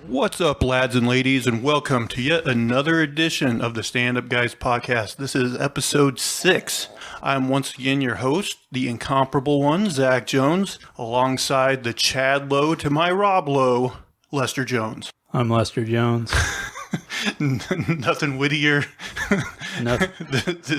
What's up, lads and ladies, and welcome to yet another edition of the Stand Up Guys podcast. This is episode 6. I'm once again your host, the incomparable one, Zach Jones, alongside the Chad Lowe to my Rob Lowe, Lester Jones. I'm Lester Jones. Nothing wittier. Nothing.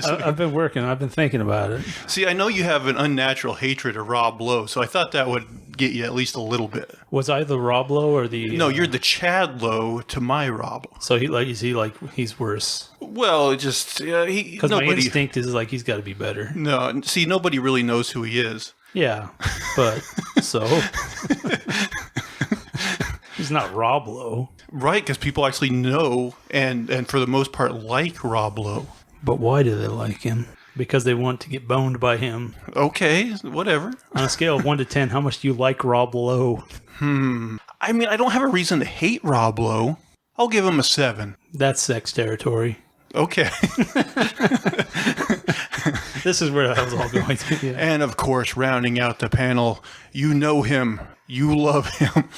I've been working. I've been thinking about it. See, I know you have an unnatural hatred of Rob Lowe, so I thought that would get you at least a little bit. Was I the Rob Lowe or the... No, you're the Chad Lowe to my Rob. So he's worse? Well, it just... Because my instinct is like he's got to be better. No, see, nobody really knows who he is. Yeah, but so... He's not Rob Lowe. Right, because people actually know and for the most part like Rob Lowe. But why do they like him? Because they want to get boned by him. Okay, whatever. On a scale of 1 to 10, how much do you like Rob Lowe? I mean, I don't have a reason to hate Rob Lowe. I'll give him a 7. That's sex territory. Okay. This is where I was all going to. Yeah. And of course, rounding out the panel, you know him. You love him.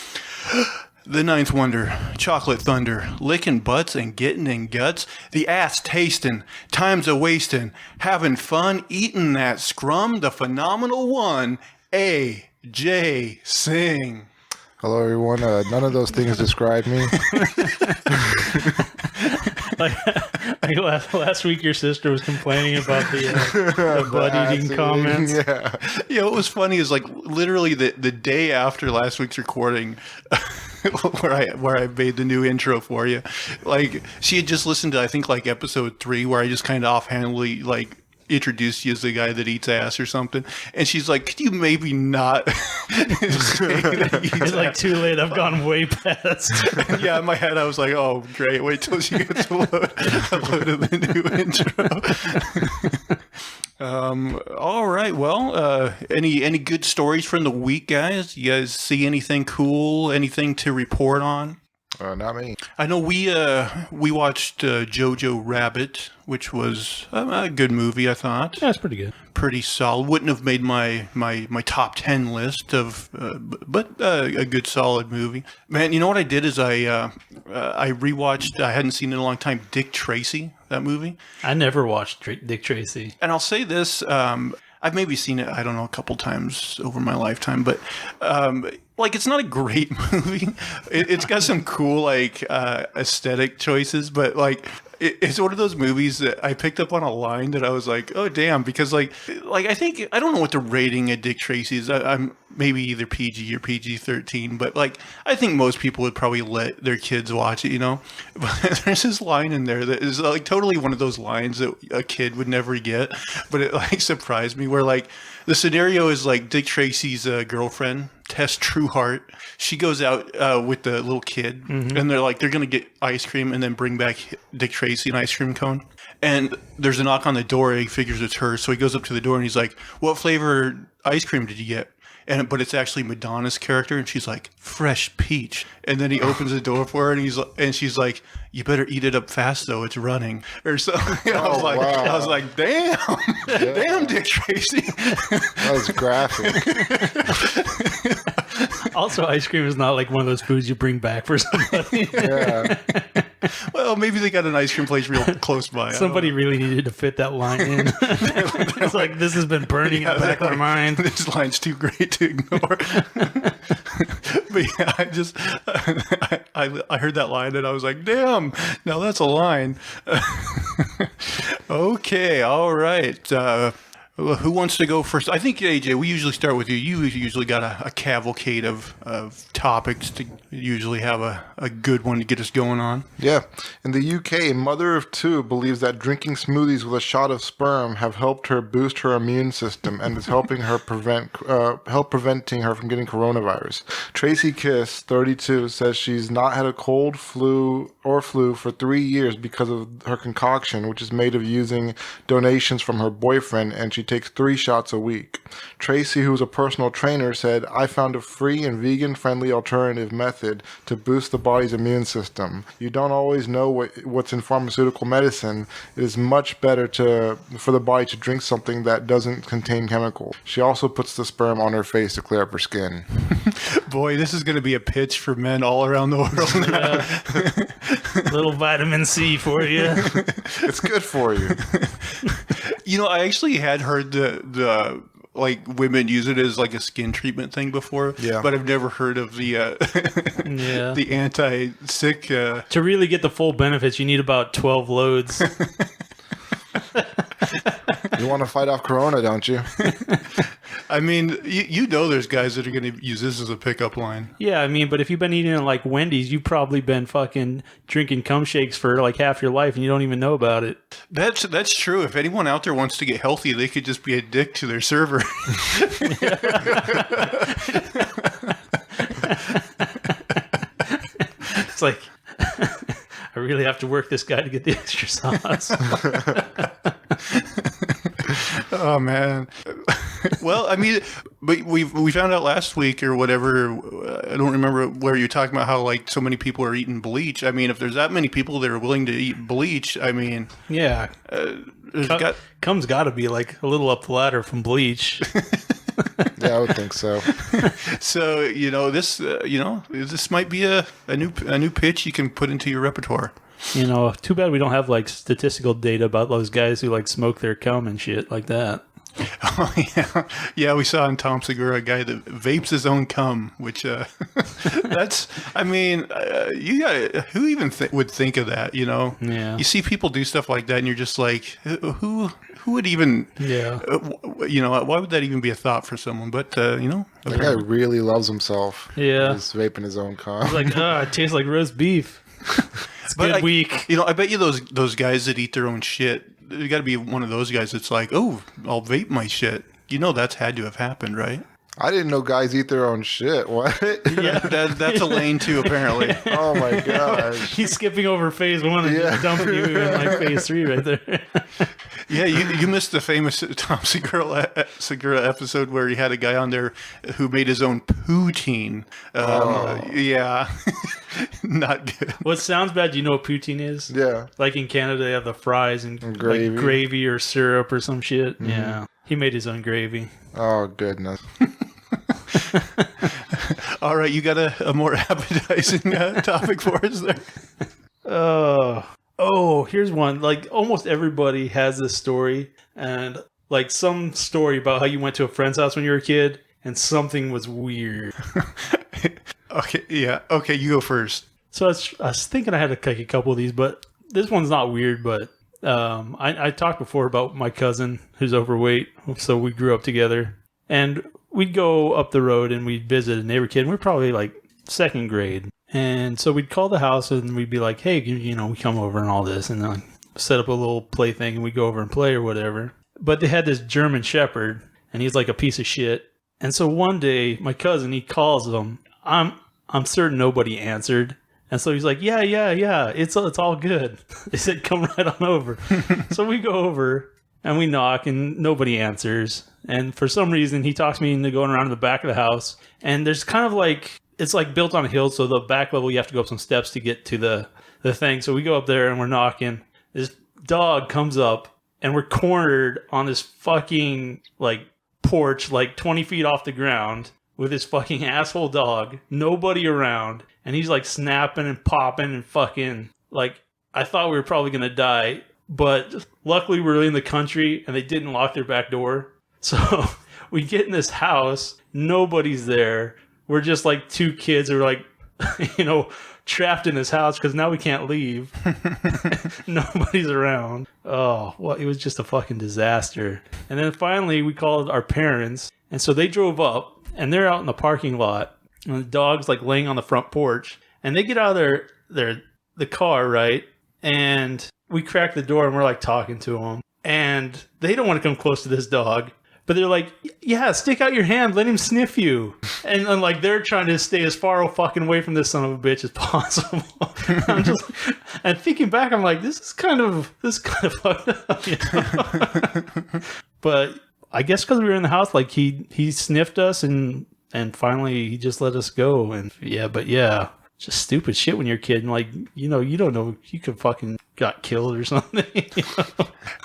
The Ninth Wonder, Chocolate Thunder, licking butts and getting in guts, the ass tasting, time's a wasting, having fun, eating that scrum, the phenomenal one, A.J. Singh. Hello, everyone. None of those things describe me. Last week, your sister was complaining about the butt-eating comments. Yeah. Yeah, what was funny is like literally the day after last week's recording, where I made the new intro for you, like she had just listened to I think like episode 3 where I just kind of offhandedly like introduced you as the guy that eats ass or something, and she's like, could you maybe not say that It's like too late, I've gone way past. Yeah, in my head I was like, oh great, wait till she gets uploaded the new intro. All right, well, any good stories from the week, guys? You guys see anything cool, anything to report on? Not me. I know we watched Jojo Rabbit, which was a good movie, I thought. Yeah, it's pretty good. Pretty solid. Wouldn't have made my top 10 list of, but a good solid movie. Man, you know what I did is I rewatched. I hadn't seen it in a long time. Dick Tracy, that movie. I never watched Dick Tracy. And I'll say this. I've maybe seen it, I don't know, a couple times over my lifetime, but like it's not a great movie. It's got some cool like aesthetic choices, but like it's one of those movies that I picked up on a line that I was like, oh damn, because like I think I don't know what the rating of Dick Tracy is. I'm maybe either PG or PG-13, but like I think most people would probably let their kids watch it, you know. But there's this line in there that is like totally one of those lines that a kid would never get, but it like surprised me. Where like the scenario is like Dick Tracy's girlfriend, Tess Trueheart. She goes out with the little kid, and they're going to get ice cream and then bring back Dick Tracy an ice cream cone. And there's a knock on the door. He figures it's her, so he goes up to the door and he's like, "What flavor ice cream did you get?" But it's actually Madonna's character, and she's like, "Fresh peach." And then he opens the door for her, and she's like, "You better eat it up fast, though. It's running." Or something. I was like, "Damn, damn, Dick Tracy." That was graphic. Also, ice cream is not like one of those foods you bring back for somebody. Yeah. Well, maybe they got an ice cream place real close by. Somebody really needed to fit that line in. It's like, this has been burning in the back of my mind. This line's too great to ignore. But yeah, I heard that line and I was like, damn, now that's a line. Okay, all right. Who wants to go first? I think, AJ, we usually start with you. You usually got a cavalcade of topics to usually have a good one to get us going on. Yeah. In the UK, a mother of 2 believes that drinking smoothies with a shot of sperm have helped her boost her immune system and is helping her preventing her from getting coronavirus. Tracy Kiss, 32, says she's not had a cold, flu for 3 years because of her concoction, which is made of using donations from her boyfriend, and she takes 3 shots a week. Tracy, who's a personal trainer, said, I found a free and vegan-friendly alternative method to boost the body's immune system. You don't always know what's in pharmaceutical medicine. It is much better for the body to drink something that doesn't contain chemicals. She also puts the sperm on her face to clear up her skin. Boy, this is going to be a pitch for men all around the world now. Little vitamin C for you. It's good for you. I actually had heard the like women use it as like a skin treatment thing before. Yeah. But I've never heard of the the anti-sick. To really get the full benefits, you need about 12 loads. You want to fight off corona, don't you? I mean, there's guys that are going to use this as a pickup line. Yeah, I mean, but if you've been eating at like Wendy's, you've probably been fucking drinking cum shakes for like half your life and you don't even know about it. That's true. If anyone out there wants to get healthy, they could just be a dick to their server. It's like, I really have to work this guy to get the extra sauce. Oh man. Well, I mean, but we found out last week or whatever. I don't remember where you're talking about how like so many people are eating bleach. I mean, if there's that many people that are willing to eat bleach, I mean, yeah, cum's got to be like a little up the ladder from bleach. Yeah, I would think so. So this might be a new pitch you can put into your repertoire. Too bad we don't have like statistical data about those guys who like smoke their cum and shit like that. Oh yeah. We saw in Tom Segura a guy that vapes his own cum, which that's. I mean, you got who even would think of that? Yeah. You see people do stuff like that, and you're just like, who would even? Yeah. Why would that even be a thought for someone? But That guy really loves himself. Yeah. He's vaping his own cum. It's like, it tastes like roast beef. It's a good week. I bet you those guys that eat their own shit. You got to be one of those guys that's like, oh, I'll vape my shit. That's had to have happened, right? I didn't know guys eat their own shit. What? Yeah, that's a lane too, apparently. Oh my gosh. He's skipping over phase 1 and just dumping you in like phase 3 right there. Yeah, you missed the famous Tom Segura episode where he had a guy on there who made his own poutine. Yeah, not good. What sounds bad, do you know what poutine is? Yeah. Like in Canada, they have the fries and gravy. like gravy or syrup or some shit. Mm-hmm. Yeah. He made his own gravy. Oh, goodness. All right, you got a more appetizing topic for us there? Oh, here's one. Like almost everybody has this story, and like some story about how you went to a friend's house when you were a kid and something was weird. Okay, yeah. Okay, you go first. So I was thinking I had a couple of these, but this one's not weird. But I talked before about my cousin who's overweight, so we grew up together, and we'd go up the road and we'd visit a neighbor kid. And we were probably like second grade. And so we'd call the house and we'd be like, hey, we come over and all this. And then set up a little play thing and we'd go over and play or whatever. But they had this German Shepherd and he's like a piece of shit. And so one day my cousin, he calls him. I'm certain nobody answered. And so he's like, yeah, it's all good. They said, come right on over. So we go over and we knock and nobody answers. And for some reason, he talks me into going around to the back of the house. And there's kind of like, it's like built on a hill. So the back level, you have to go up some steps to get to the thing. So we go up there and we're knocking. This dog comes up and we're cornered on this fucking like porch, like 20 feet off the ground with this fucking asshole dog. Nobody around. And he's like snapping and popping and fucking like, I thought we were probably going to die. But luckily we're in the country and they didn't lock their back door. So we get in this house, nobody's there. We're just like two kids who are like, trapped in this house because now we can't leave. Nobody's around. Oh, well, it was just a fucking disaster. And then finally we called our parents. And so they drove up and they're out in the parking lot. And the dog's like laying on the front porch. And they get out of the car, right? And we crack the door and we're like talking to them. And they don't want to come close to this dog. But they're like, yeah, stick out your hand, let him sniff you. And then like they're trying to stay as far fucking away from this son of a bitch as possible. I'm just and thinking back, I'm like, this is kind of fucked up. But I guess because we were in the house, like he sniffed us and finally he just let us go. And yeah, just stupid shit when you're a kid. And like, you don't know, you could fucking got killed or something.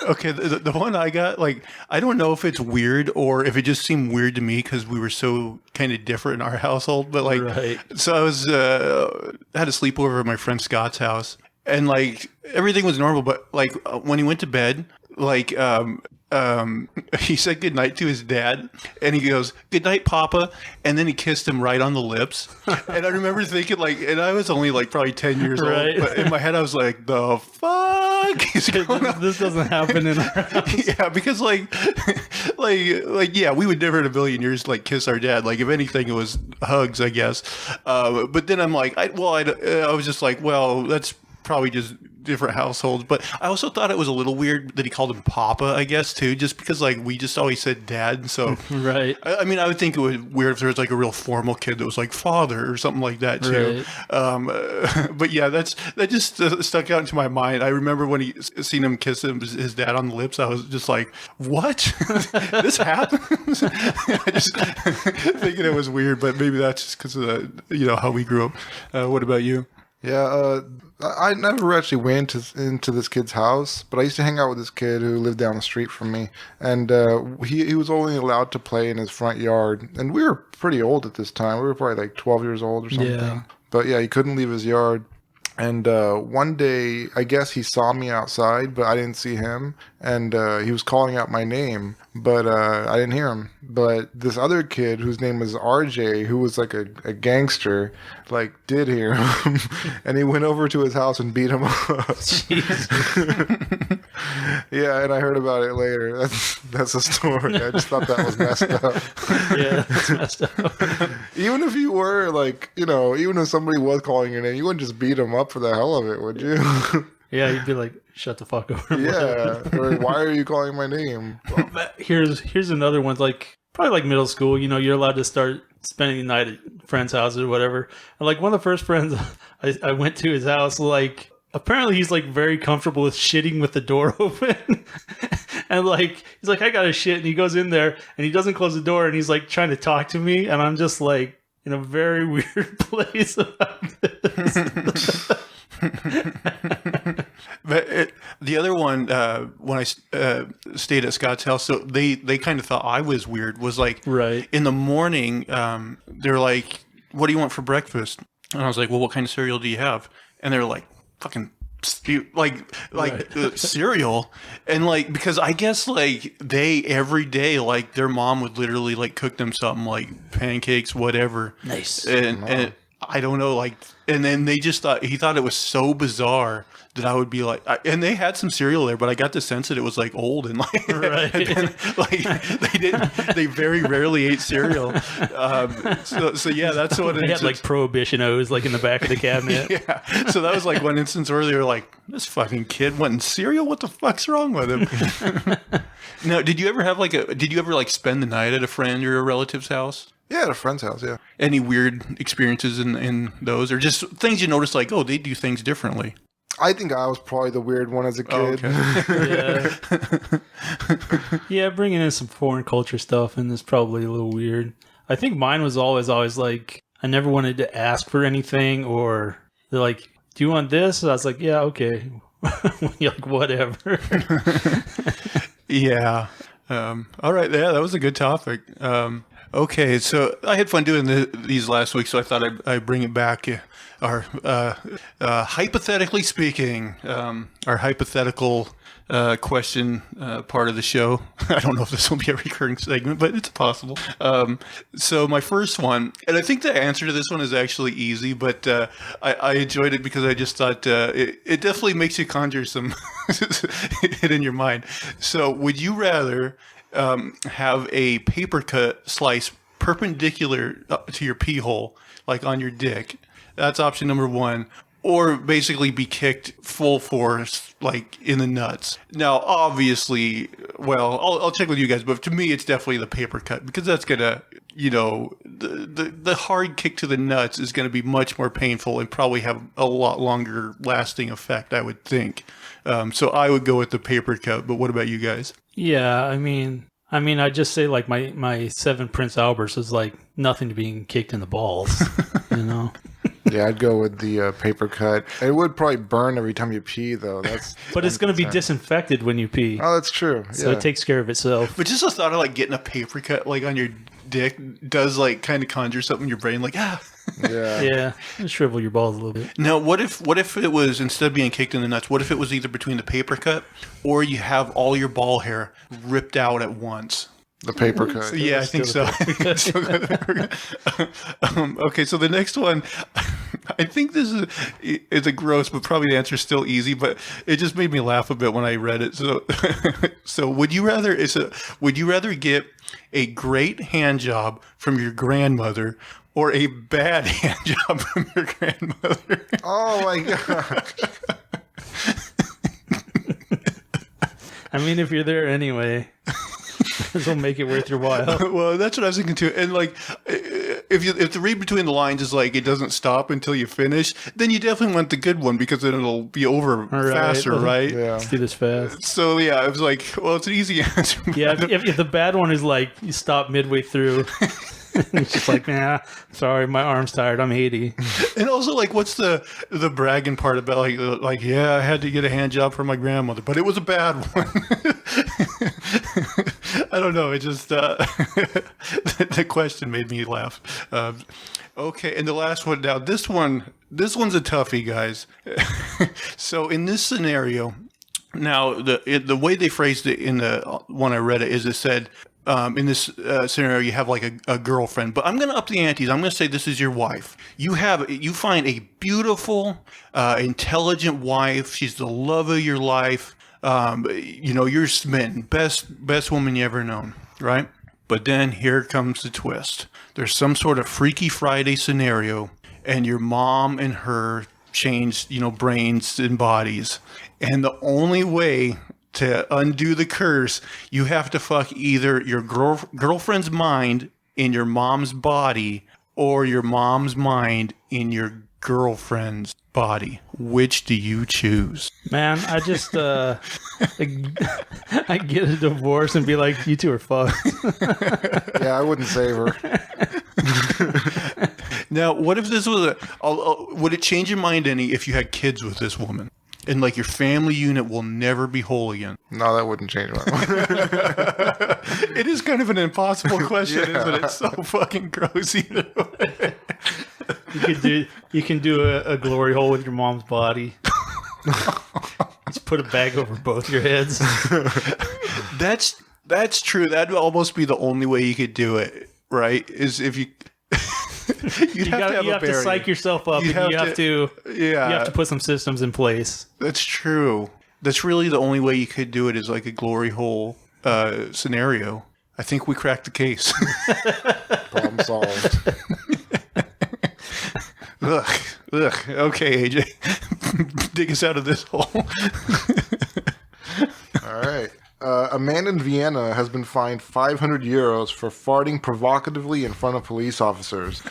Okay, the one I got, like, I don't know if it's weird or if it just seemed weird to me because we were so kind of different in our household. But like, Right. So I was had a sleepover at my friend Scott's house, and like everything was normal. But like when he went to bed, like he said goodnight to his dad, and he goes, "Good night, Papa," and then he kissed him right on the lips. And I remember thinking, like, and I was only like probably 10 years Right. old, but in my head I was like, "The fuck is going on?" This doesn't happen in our house. Yeah, because like, yeah, we would never in a million years like kiss our dad. Like, if anything, it was hugs, I guess. But then I'm like, I was just like, well, that's probably just different households. But I also thought it was a little weird that he called him Papa, I guess, too, just because like we just always said Dad. So Right. I mean, I would think it was weird if there was like a real formal kid that was like Father or something like that too. Right. But yeah, that just stuck out into my mind. I remember when he seen him kiss his dad on the lips. I was just like, "What? This happens?" I just thinking it was weird, but maybe that's just because of how we grew up. What about you? Yeah, I never actually went into this kid's house, but I used to hang out with this kid who lived down the street from me, and he was only allowed to play in his front yard, and we were pretty old at this time. We were probably like 12 years old or something. Yeah. But yeah, he couldn't leave his yard. And one day, I guess he saw me outside, but I didn't see him. And he was calling out my name, but I didn't hear him. But this other kid, whose name was RJ, who was like a gangster, like did hear him. And he went over to his house and beat him up. Yeah, and I heard about it later. That's a story. I just thought that was messed up. Yeah, that's messed up. Even if you were like, even if somebody was calling your name, you wouldn't just beat them up for the hell of it, would you? Yeah, you'd be like, shut the fuck over. Yeah. Or why are you calling my name? But here's another one, like probably like middle school, you're allowed to start spending the night at friends' houses or whatever. And like one of the first friends I went to his house, like apparently he's like very comfortable with shitting with the door open. And like he's like, I gotta shit, and he goes in there and he doesn't close the door, and he's like trying to talk to me, and I'm just like in a very weird place about this. But the other one, when I stayed at Scott's house, so they kind of thought I was weird, was like, Right. in the morning, they're like, "What do you want for breakfast?" And I was like, "Well, what kind of cereal do you have?" And they're like, "Fucking cereal." And like, because I guess like they every day, like their mom would literally like cook them something like pancakes, whatever. Nice. And I don't know, like, and then he thought it was so bizarre that I would be like, and they had some cereal there, but I got the sense that it was like old and like, Right. and then, like they very rarely ate cereal. So yeah, that's what They had like Prohibition O's like in the back of the cabinet. yeah. So that was like one instance where they were like, "This fucking kid wanting cereal? What the fuck's wrong with him?" Now, did you ever spend the night at a friend or a relative's house? Yeah, at a friend's house, yeah. Any weird experiences in those, or just things you notice like, oh, they do things differently? I think I was probably the weird one as a kid. Oh, Yeah. Yeah, bringing in some foreign culture stuff, and it's probably a little weird. I think mine was always like, I never wanted to ask for anything, or they're like, "Do you want this?" And I was like, "Yeah, okay." You're like, whatever. Yeah. All right. Yeah, that was a good topic. Okay, so I had fun doing these last week, so I thought I'd bring it back. Our hypothetically speaking, our hypothetical question part of the show. I don't know if this will be a recurring segment, but it's possible. So my first one, and I think the answer to this one is actually easy, but I enjoyed it because I just thought it definitely makes you conjure some it in your mind. So would you rather have a paper cut slice perpendicular to your pee hole, like on your dick? That's option number one. Or basically be kicked full force, like in the nuts. Now, obviously, well, I'll check with you guys, but to me, it's definitely the paper cut, because that's gonna, the hard kick to the nuts is gonna be much more painful and probably have a lot longer lasting effect, I would think. So I would go with the paper cut. But what about you guys? Yeah, I mean, I mean, I just say like my 7 Prince Alberts is like nothing to being kicked in the balls, you know. Yeah, I'd go with the paper cut. It would probably burn every time you pee, though. But it's going to be disinfected when you pee. Oh, that's true. So it takes care of itself. But just the thought of like getting a paper cut like on your dick does like kind of conjure something in your brain, like Yeah. Yeah, shrivel your balls a little bit. Now, what if it was, instead of being kicked in the nuts, what if it was either between the paper cut or you have all your ball hair ripped out at once? The paper cut. Yeah, I think so. Okay, so the next one, I think this is a gross, but probably the answer is still easy. But it just made me laugh a bit when I read it. So, so would you rather get a great hand job from your grandmother or a bad hand job from your grandmother? Oh my god. I mean, if you're there anyway, it'll make it worth your while. Well, that's what I was thinking too. And like, if the read between the lines is like it doesn't stop until you finish, then you definitely want the good one because then it'll be over faster, right? Yeah. Let's do this fast. So yeah, I was like, well, it's an easy answer. Yeah, if the bad one is like you stop midway through, it's just like, nah, sorry, my arm's tired. I'm 80. And also, like, what's the bragging part about like yeah, I had to get a hand job for my grandmother, but it was a bad one. I don't know. It just the question made me laugh. Okay, and the last one now. This one's a toughie, guys. So in this scenario, now the way they phrased it in the one I read it said. In this scenario, you have like a girlfriend, but I'm going to up the antes. I'm going to say this is your wife. You find a beautiful, intelligent wife. She's the love of your life. You're smitten, best woman you ever known, right? But then here comes the twist. There's some sort of Freaky Friday scenario, and your mom and her changed, brains and bodies, and the only way to undo the curse, you have to fuck either your girlfriend's mind in your mom's body or your mom's mind in your girlfriend's body. Which do you choose? Man, I just I get a divorce and be like, you two are fucked. Yeah, I wouldn't save her. Now, what if this was would it change your mind any if you had kids with this woman? And like your family unit will never be whole again. No, that wouldn't change my mind. It is kind of an impossible question, isn't it? It's so fucking gross either way. You can do a glory hole with your mom's body. Just put a bag over both your heads. That's true. That'd almost be the only way you could do it, right? Is if you you have to psych yourself up, and you have to put some systems in place. That's true. That's really the only way you could do it is like a glory hole scenario. I think we cracked the case. Problem solved. Ugh. Okay, AJ, dig us out of this hole. All right. A man in Vienna has been fined 500 euros for farting provocatively in front of police officers.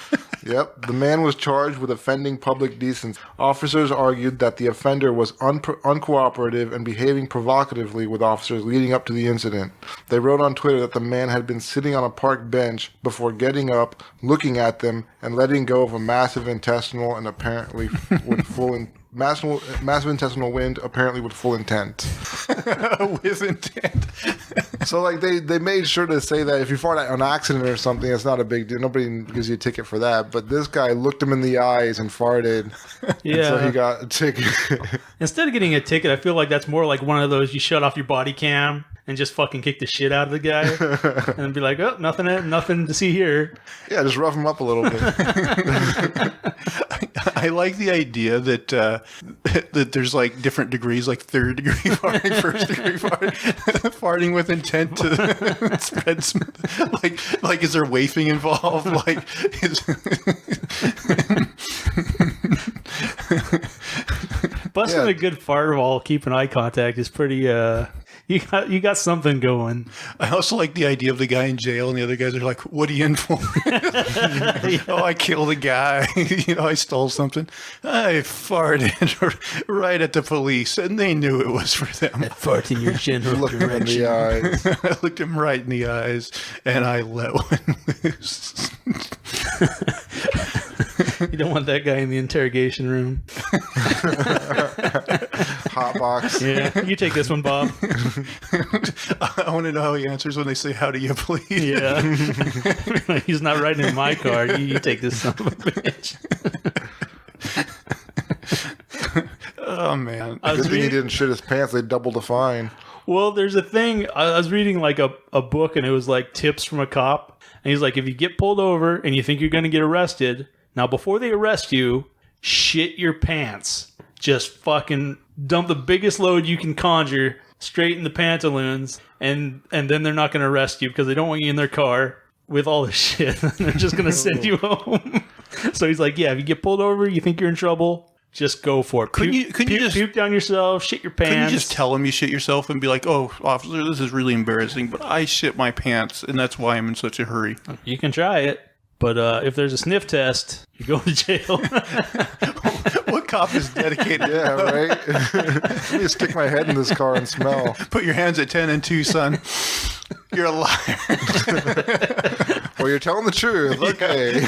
Yep, the man was charged with offending public decency. Officers argued that the offender was uncooperative and behaving provocatively with officers leading up to the incident. They wrote on Twitter that the man had been sitting on a park bench before getting up, looking at them, and letting go of a massive intestinal and apparently with full massive intestinal wind, apparently with full intent. With intent. So, like, they made sure to say that if you fart on accident or something, it's not a big deal. Nobody gives you a ticket for that. But this guy looked him in the eyes and farted. Yeah. And so he got a ticket. Instead of getting a ticket, I feel like that's more like one of those you shut off your body cam and just fucking kick the shit out of the guy and be like, oh, nothing to see here. Yeah, just rough him up a little bit. I like the idea that that there's like different degrees, like third degree farting, first degree farting, farting with intent to spread some, like is there wafting involved? Like busting a good fart while keeping eye contact is pretty you got something going. I also like the idea of the guy in jail and the other guys are like, "What are you in for?" Oh, I killed a guy. I stole something. I farted right at the police, and they knew it was for them. Fart in your general Look him in the eyes. I looked him right in the eyes, and I let one loose. You don't want that guy in the interrogation room. Hot box. Yeah, you take this one, Bob. I want to know how he answers when they say, "How do you plead?" Yeah. He's not riding in my car. You take this son of a bitch. Oh, man. Good thing he didn't shit his pants. They doubled the fine. Well, there's a thing. I was reading like a book, and it was like tips from a cop. And he's like, if you get pulled over and you think you're going to get arrested, now before they arrest you, shit your pants. Just fucking dump the biggest load you can conjure straight in the pantaloons, and then they're not going to arrest you because they don't want you in their car with all this shit. They're just going to send you home. So he's like, yeah, if you get pulled over, you think you're in trouble, just go for it. Couldn't you just puke down yourself, shit your pants? Couldn't you just tell him you shit yourself and be like, "Oh, officer, this is really embarrassing, but I shit my pants, and that's why I'm in such a hurry." You can try it, but if there's a sniff test, you go to jail. What cop is dedicated? Yeah, right? Let me stick my head in this car and smell. Put your hands at 10 and 2, son. You're a liar. Well, you're telling the truth. Okay.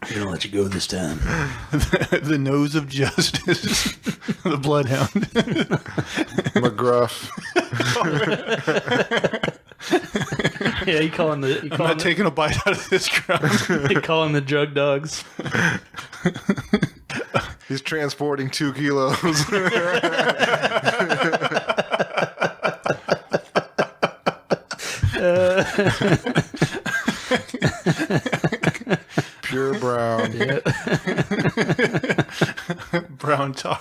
We're going to let you go this time. The nose of justice. The bloodhound. McGruff. Yeah, you calling the... I'm not taking a bite out of this crowd. You calling the drug dogs. He's transporting 2 kilos. Pure brown. Yeah. Brown tar.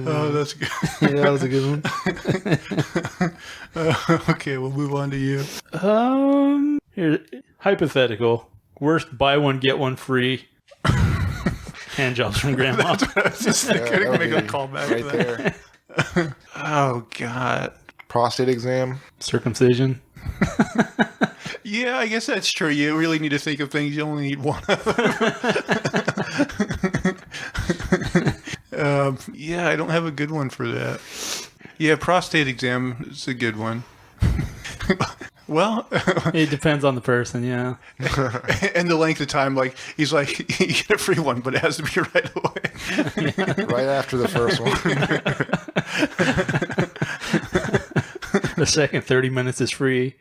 Oh, that's good. Yeah, that was a good one. Okay, we'll move on to you. Here, hypothetical. Worst buy one, get one free. Handjobs from grandma. I couldn't make a call back right to that. there. Oh, God. Prostate exam. Circumcision. Yeah, I guess that's true. You really need to think of things. You only need one of them. Yeah, I don't have a good one for that. Yeah, prostate exam is a good one. Well, It depends on the person, yeah. and the length of time, like, he's like, you get a free one, but it has to be right away. Right after the first one. The second 30 minutes is free.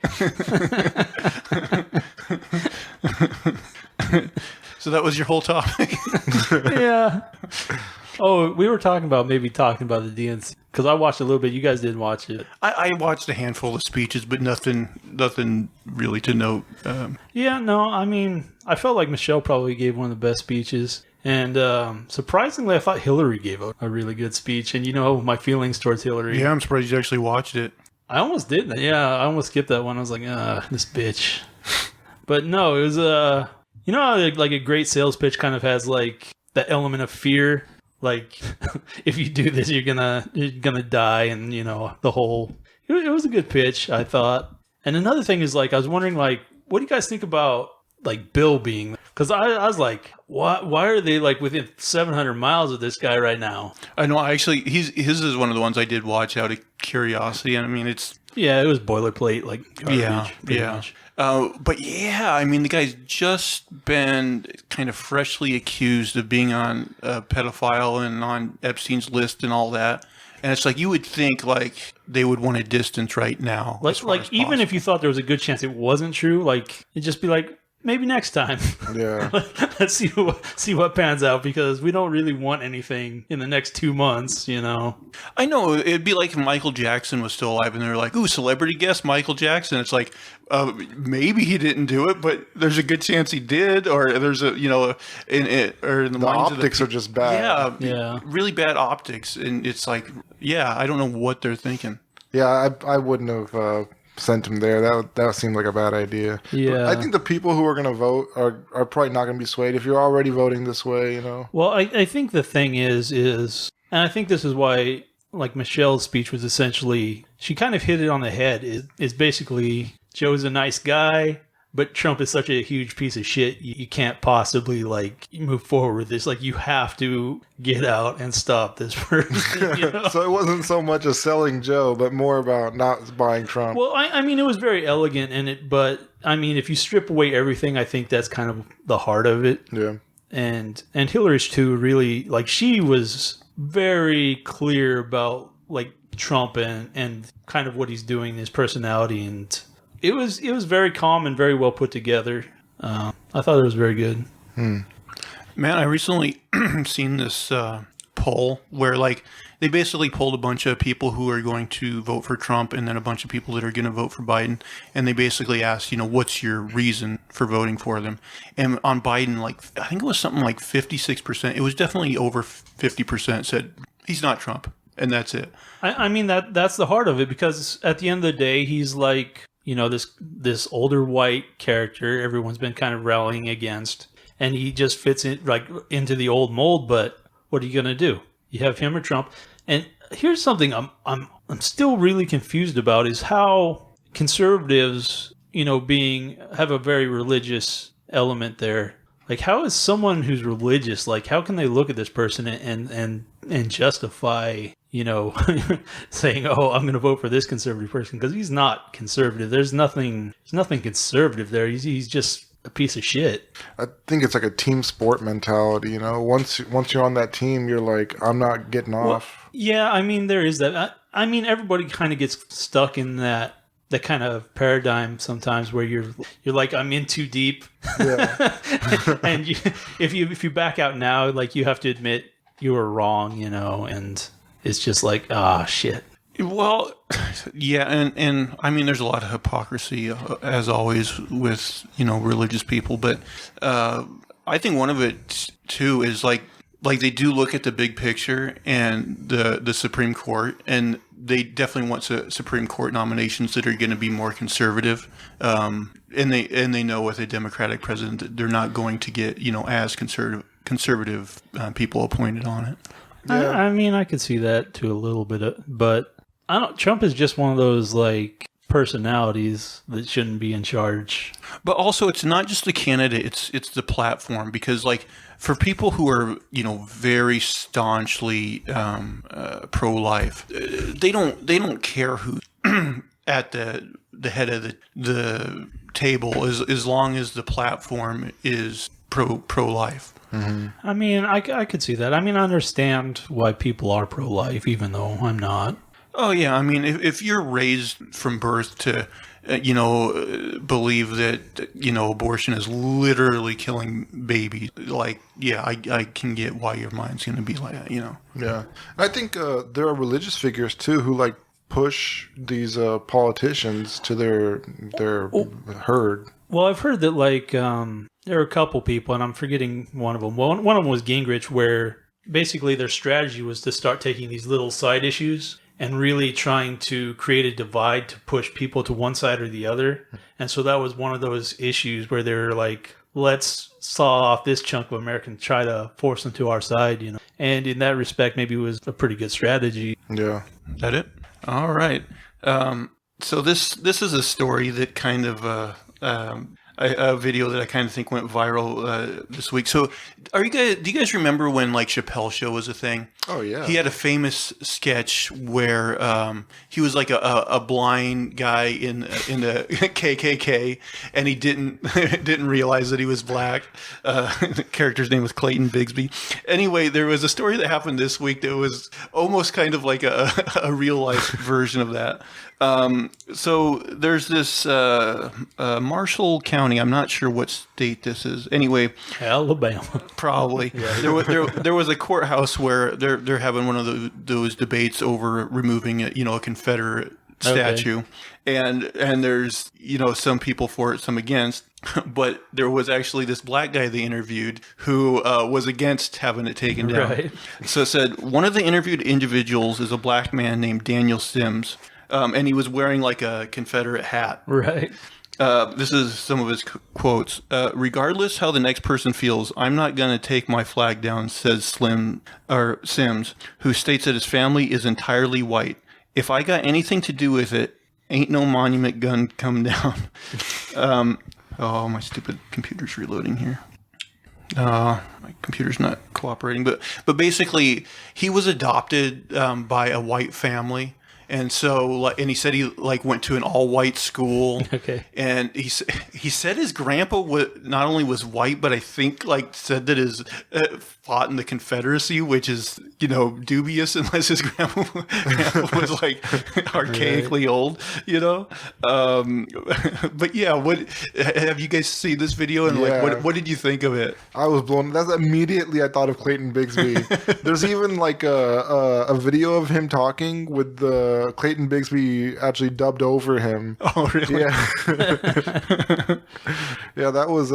So that was your whole topic? Yeah. Oh, we were talking about the DNC because I watched a little bit. You guys didn't watch it. I watched a handful of speeches, but nothing really to note. Yeah, no, I mean, I felt like Michelle probably gave one of the best speeches. And surprisingly, I thought Hillary gave a really good speech. And you know my feelings towards Hillary. Yeah, I'm surprised you actually watched it. I almost didn't. Yeah, I almost skipped that one. I was like, this bitch. But no, it was you know how like a great sales pitch kind of has like the element of fear. Like, if you do this, you're gonna die, and you know the whole. It was a good pitch, I thought. And another thing is like I was wondering like, what do you guys think about like Bill being? Because I was like, why are they like within 700 miles of this guy right now? I know. Actually, his is one of the ones I did watch out of curiosity, and I mean it's. Yeah, it was boilerplate like garbage. Yeah. But yeah, I mean, the guy's just been kind of freshly accused of being on a pedophile and on Epstein's list and all that. And it's like, you would think like they would want a distance right now. Like even if you thought there was a good chance it wasn't true, like it'd just be like, maybe next time. Yeah. Let's see what pans out, because we don't really want anything in the next 2 months, you know. I know, it'd be like if Michael Jackson was still alive and they were like, ooh, celebrity guest Michael Jackson. It's like, maybe he didn't do it, but there's a good chance he did, or there's a, you know, in the minds optics of are just bad. Yeah. Really bad optics. And it's like, yeah, I don't know what they're thinking. Yeah, I wouldn't have sent him there. That seemed like a bad idea. Yeah. But I think the people who are going to vote are probably not going to be swayed if you're already voting this way, you know. Well, I think the thing is, and I think this is why, like, Michelle's speech was essentially, she kind of hit it on the head, is basically, Joe's a nice guy, but Trump is such a huge piece of shit, you can't possibly, like, move forward with this. Like, you have to get out and stop this person. You know? So it wasn't so much a selling Joe, but more about not buying Trump. Well, I mean, it was very elegant in it, but, I mean, if you strip away everything, I think that's kind of the heart of it. Yeah. And Hillary's too, really, like, she was very clear about, like, Trump and kind of what he's doing, his personality, and it was very calm and very well put together. I thought it was very good. Man, I recently seen this poll where, like, they basically polled a bunch of people who are going to vote for Trump and then a bunch of people that are going to vote for Biden. And they basically asked, you know, what's your reason for voting for them? And on Biden, like, I think it was something like 56%. It was definitely over 50% said he's not Trump. And that's it. I mean, that's the heart of it, because at the end of the day, he's like, you know, this older white character everyone's been kind of rallying against. And he just fits in, like, into the old mold. But what are you going to do? You have him or Trump. And here's something I'm still really confused about, is how conservatives, you know, have a very religious element there. Like, how is someone who's religious, like, how can they look at this person and justify, you know, saying, oh, I'm going to vote for this conservative person, because he's not conservative. There's nothing conservative there. He's just a piece of shit. I think it's like a team sport mentality, you know. Once you're on that team, you're like, I'm not getting off. Yeah, I mean, there is that. I mean, everybody kind of gets stuck in that kind of paradigm sometimes, where you're like, I'm in too deep. Yeah. And if you back out now, like, you have to admit you were wrong, you know, and it's just like, shit. Well, yeah, and I mean, there's a lot of hypocrisy, as always, with, you know, religious people. But I think one of it, too, is like they do look at the big picture and the Supreme Court, and they definitely want Supreme Court nominations that are going to be more conservative. And they know with a Democratic president that they're not going to get, you know, as conservative people appointed on it. Yeah. I mean, I could see that too a little bit, but Trump is just one of those, like, personalities that shouldn't be in charge. But also, it's not just the candidate; it's the platform. Because, like, for people who are, you know, very staunchly pro-life, they don't care who's at the head of the table, as long as the platform is pro-life. Mm-hmm. I mean, I could see that. I mean, I understand why people are pro-life, even though I'm not. Oh, yeah. I mean, if you're raised from birth to, you know, believe that, you know, abortion is literally killing babies, like, yeah, I can get why your mind's going to be like that, you know. Yeah. I think there are religious figures, too, who, like, push these politicians to their herd. Well, I've heard that, like, there are a couple people, and I'm forgetting one of them. Well, one of them was Gingrich, where basically their strategy was to start taking these little side issues and really trying to create a divide to push people to one side or the other. And so that was one of those issues where they're like, let's saw off this chunk of America and try to force them to our side, you know. And in that respect, maybe it was a pretty good strategy. Yeah. Is that it? All right. So this is a story that kind of a video that I kind of think went viral this week. So do you guys remember when, like, Chappelle's Show was a thing? Oh, yeah. He had a famous sketch where he was like a blind guy in the KKK, and he didn't realize that he was black. The character's name was Clayton Bigsby. Anyway, there was a story that happened this week that was almost kind of like a real life version of that. So there's this Marshall County. I'm not sure what state this is. Anyway, Alabama. Probably. Yeah. There was a courthouse where they're having one of those debates over removing a Confederate statue. Okay. And there's, you know, some people for it, some against. But there was actually this black guy they interviewed who was against having it taken down. Right. So it said, one of the interviewed individuals is a black man named Daniel Sims. and he was wearing like a Confederate hat. Right. This is some of his quotes. Regardless how the next person feels, I'm not going to take my flag down, says Sims, who states that his family is entirely white. If I got anything to do with it, ain't no monument gun come down. Oh, my stupid computer's reloading here. My computer's not cooperating. But basically, he was adopted by a white family. And so, and he said he like went to an all-white school. Okay. And he said his grandpa not only was white, but I think like said that his fought in the Confederacy, which is dubious unless his grandpa was like archaically old, But yeah, what have you guys seen this video and like what did you think of it? I was blown. That's immediately I thought of Clayton Bigsby. There's even like a video of him talking with the Clayton Bigsby actually dubbed over him. Oh, really? Yeah. Yeah, that was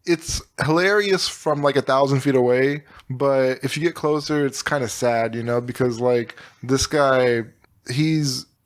it's hilarious from like 1,000 feet away, but if you get closer, it's kind of sad, because like this guy,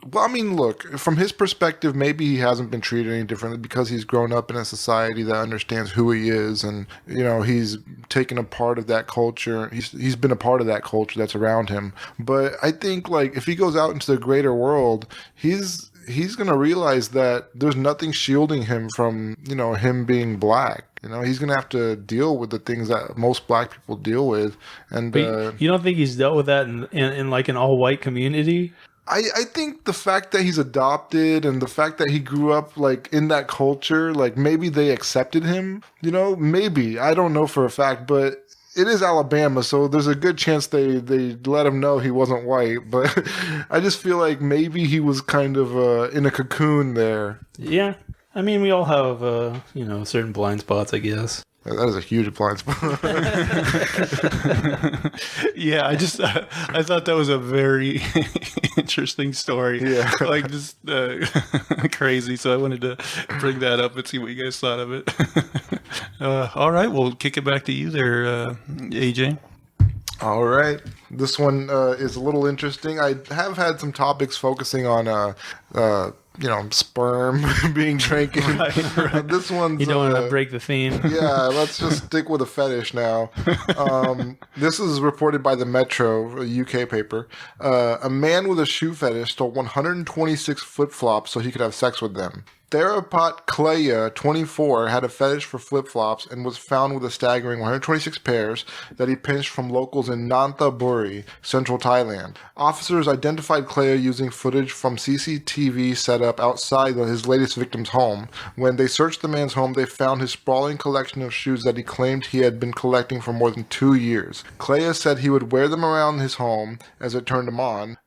look, from his perspective, maybe he hasn't been treated any differently because he's grown up in a society that understands who he is, and he's taken a part of that culture. He's been a part of that culture that's around him. But I think like if he goes out into the greater world, he's gonna realize that there's nothing shielding him from him being black. He's gonna have to deal with the things that most black people deal with. And you don't think he's dealt with that in like an all-white community? I think the fact that he's adopted and the fact that he grew up like in that culture, like maybe they accepted him, maybe. I don't know for a fact, but it is Alabama, so there's a good chance they let him know he wasn't white. But I just feel like maybe he was kind of in a cocoon there. Yeah. I mean, we all have, certain blind spots, I guess. That is a huge blind spot. Yeah, I thought that was a very interesting story. Yeah. Like just crazy. So I wanted to bring that up and see what you guys thought of it. All right, we'll kick it back to you there, AJ. All right. This one is a little interesting. I have had some topics focusing on sperm being drank in. Right. This one's... You don't want to break the theme. Yeah, let's just stick with a fetish now. This is reported by the Metro, a UK paper. A man with a shoe fetish stole 126 flip-flops so he could have sex with them. Therapat Klaya, 24, had a fetish for flip-flops and was found with a staggering 126 pairs that he pinched from locals in Nonthaburi, central Thailand. Officers identified Klaya using footage from CCTV set up outside his latest victim's home. When they searched the man's home, they found his sprawling collection of shoes that he claimed he had been collecting for more than 2 years. Klaya said he would wear them around his home as it turned him on.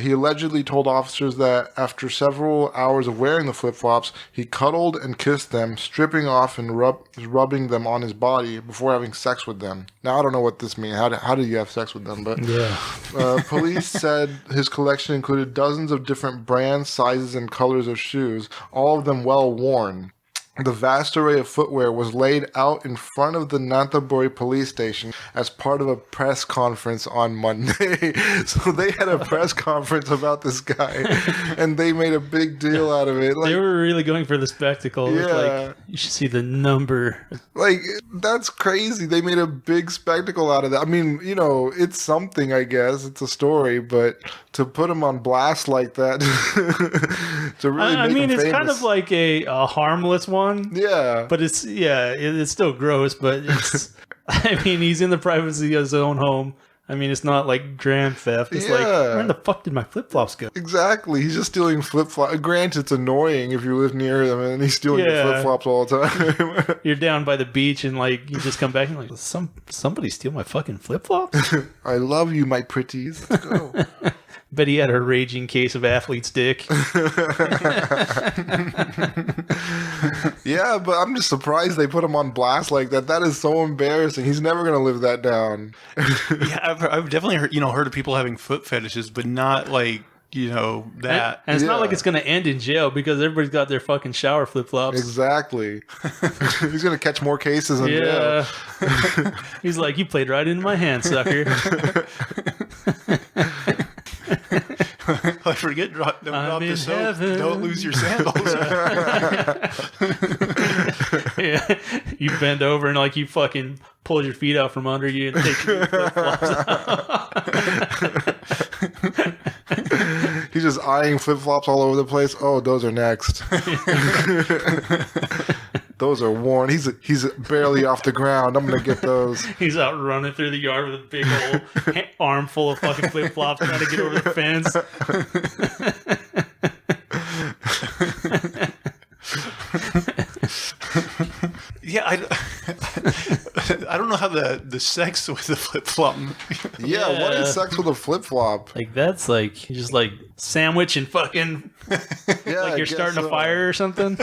He allegedly told officers that after several hours of wearing the flip-flops, he cuddled and kissed them, stripping off and rubbing them on his body before having sex with them. Now, I don't know what this means. How did you have sex with them? But police said his collection included dozens of different brands, sizes, and colors of shoes, all of them well worn. The vast array of footwear was laid out in front of the Nonthaburi police station as part of a press conference on Monday. So they had a press conference about this guy, and they made a big deal out of it. They were really going for the spectacle. Yeah. Like, you should see the number. Like, that's crazy. They made a big spectacle out of that. I mean, it's something, I guess. It's a story, but to put him on blast like that, to really make him it's famous. kind of like a harmless one. Yeah. But it's still gross, but it's, he's in the privacy of his own home. It's not like grand theft. It's like, where the fuck did my flip-flops go? Exactly. He's just stealing flip-flops. Granted, it's annoying if you live near them and he's stealing your flip-flops all the time. You're down by the beach and like you just come back and like, somebody steal my fucking flip-flops? I love you, my pretties. Let's go. Bet he had a raging case of athlete's dick. Yeah, but I'm just surprised they put him on blast like that. That is so embarrassing. He's never going to live that down. Yeah, I've definitely heard of people having foot fetishes, but not like that. And it's not like it's going to end in jail because everybody's got their fucking shower flip-flops. Exactly. He's going to catch more cases in jail. He's like, you played right into my hand, sucker. I forget, don't drop in the soap. heaven. Don't lose your sandals. Yeah, you bend over and like you fucking pull your feet out from under you and take your flip-flops out. He's just eyeing flip-flops all over the place. Oh, those are next. Those are worn. He's barely off the ground. I'm gonna get those. He's out running through the yard with a big old armful of fucking flip-flops trying to get over the fence. Yeah, I don't know how the sex with the flip flop. Yeah, what is sex with a flip-flop? Like that's like you just like sandwich and fucking Yeah, like you're starting a fire or something.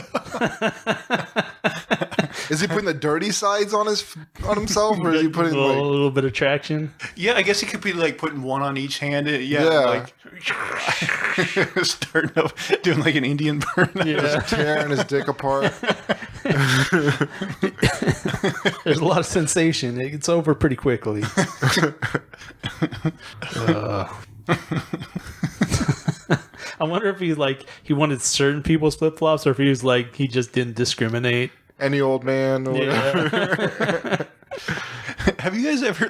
Is he putting the dirty sides on himself, or is he putting a like? little bit of traction? Yeah, I guess he could be like putting one on each hand. Yeah. Like starting up, doing like an Indian burn. Yeah, Tearing his dick apart? there's a lot of sensation. It gets over pretty quickly. I wonder if he wanted certain people's flip flops, or if he was like he just didn't discriminate. Any old man or whatever. Have you guys ever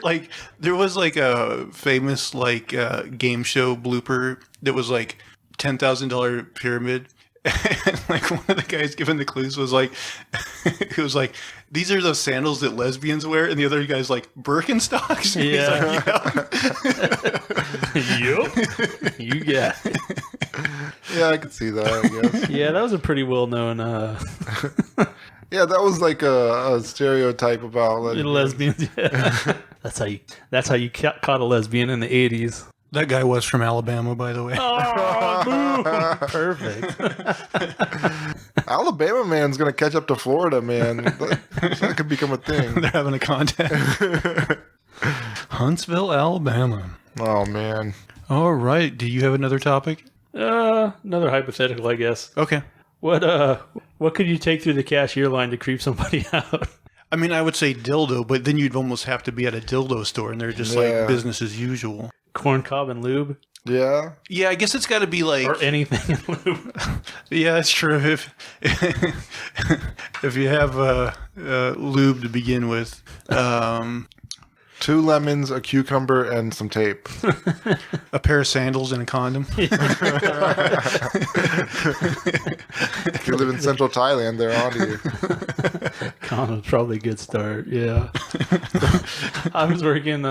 there was like a famous game show blooper that was like $10,000 pyramid. And like one of the guys giving the clues was like, it was like, these are those sandals that lesbians wear, and the other guy's like Birkenstocks. And Yeah. he's like, Yup. You got it. Yeah, I could see that, I guess. Yeah, that was a pretty well known Yeah, that was like a stereotype about lesbians. Yeah. That's how you caught a lesbian in the 80s. That guy was from Alabama, by the way. Oh, boom. Perfect. Alabama man's gonna catch up to Florida, man. That could become a thing. They're having a contest. Huntsville, Alabama. Oh man. All right. Do you have another topic? Another hypothetical, I guess. Okay. What could you take through the cashier line to creep somebody out? I mean, I would say dildo, but then you'd almost have to be at a dildo store, and they're just like business as usual. Corn cob and lube? Yeah. Yeah, I guess it's got to be like... Or anything in lube. Yeah, that's true. If you have lube to begin with. 2 lemons, a cucumber, and some tape. A pair of sandals and a condom. If you live in central Thailand, they're on to you. Condom's probably a good start, yeah. I was working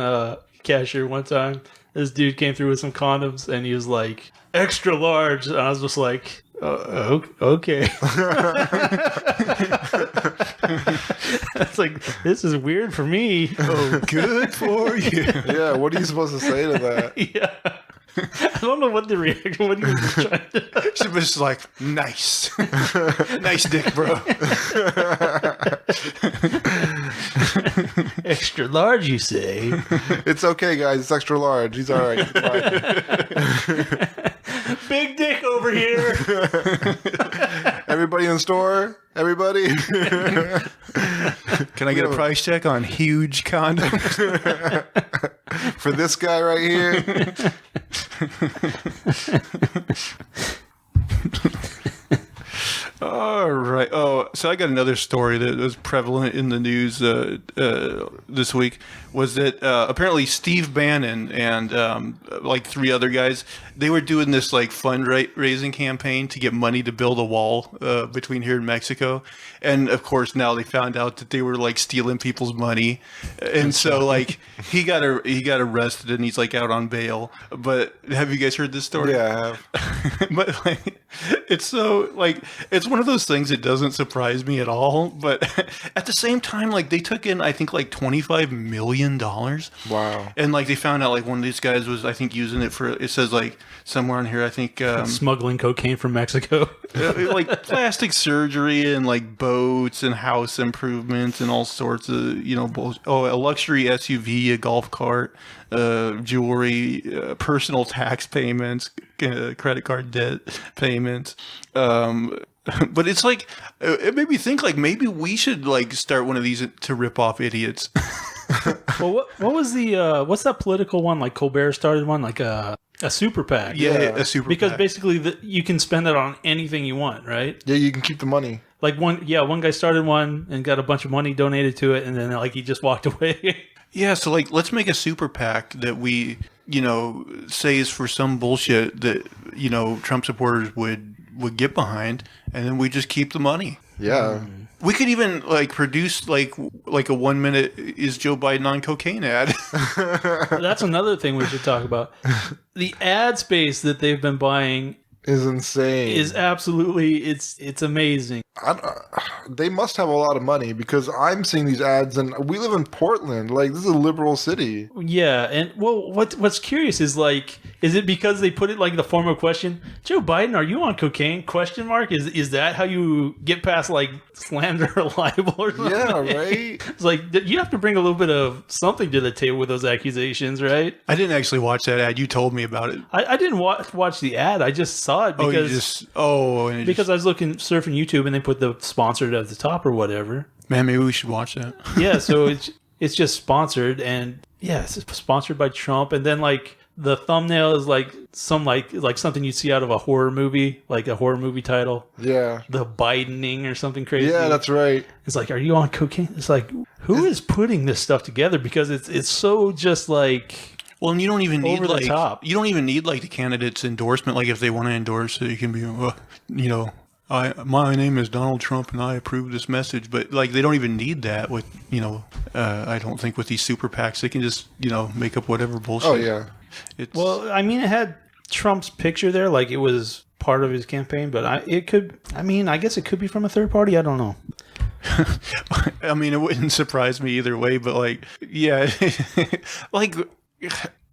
cashier one time. This dude came through with some condoms, and he was like, extra large. And I was just like, okay. It's like, this is weird for me. Oh, good for you. Yeah, what are you supposed to say to that? Yeah. I don't know what the reaction. What he was just trying to. She was just like, nice. Nice dick, bro. Extra large, you say? It's okay, guys. It's extra large. He's all right. Big dick over here. Everybody in the store? Everybody? Can I get a price check on huge condoms? For this guy right here? All right. Oh, so I got another story that was prevalent in the news this week. Was that apparently Steve Bannon and like 3 other guys, they were doing this like fundraising campaign to get money to build a wall between here and Mexico, and of course now they found out that they were like stealing people's money, and so like he got arrested and he's like out on bail. But have you guys heard this story? Yeah, I have. But like, it's so like it's one of those things that doesn't surprise me at all. But at the same time, like they took in I think like $25 million. Wow. And like they found out like one of these guys was I think using it for, it says like somewhere on here I think smuggling cocaine from Mexico. like plastic surgery and like boats and house improvements and all sorts of a luxury SUV, a golf cart, jewelry, personal tax payments, credit card debt payments. But it's like it made me think like maybe we should like start one of these to rip off idiots. Well, what was the what's that political one? Like Colbert started one, like A super PAC. Yeah, a super Because PAC. basically you can spend that on anything you want, right? Yeah, you can keep the money. Like one guy started one and got a bunch of money donated to it, and then like he just walked away. Yeah, so like let's make a super PAC that we, say is for some bullshit that, Trump supporters would get behind, and then we just keep the money. Yeah. We could even like produce like a 1 minute is Joe Biden on cocaine ad. That's another thing we should talk about. The ad space that they've been buying Is insane. is absolutely it's amazing. They must have a lot of money because I'm seeing these ads, and we live in Portland. Like, this is a liberal city. Yeah, and well, what's curious is like, is it because they put it like the form of question? Joe Biden, are you on cocaine? Question mark. Is that how you get past like slander or libel or something? Yeah, right. It's like you have to bring a little bit of something to the table with those accusations, right? I didn't actually watch that ad. You told me about it. I didn't watch the ad. I just saw it because because I was surfing YouTube and they put the sponsored at the top or whatever. man, maybe we should watch that. Yeah, so it's just sponsored, and yeah, it's sponsored by Trump, and then like the thumbnail is like some like something you'd see out of a horror movie, like a horror movie title. Yeah. The Bidening or something crazy. Yeah, that's right. It's like, are you on cocaine? It's like, who is putting this stuff together? Because it's so just like. Well, and you don't even need Over the top. you don't even need like the candidate's endorsement. Like if they want to endorse it, you can be, my name is Donald Trump and I approve this message. But like they don't even need that with I don't think with these super PACs they can just make up whatever bullshit. Oh, yeah. Well, I mean, it had Trump's picture there, like it was part of his campaign. But I guess it could be from a third party. I don't know. I mean, it wouldn't surprise me either way. But like, yeah,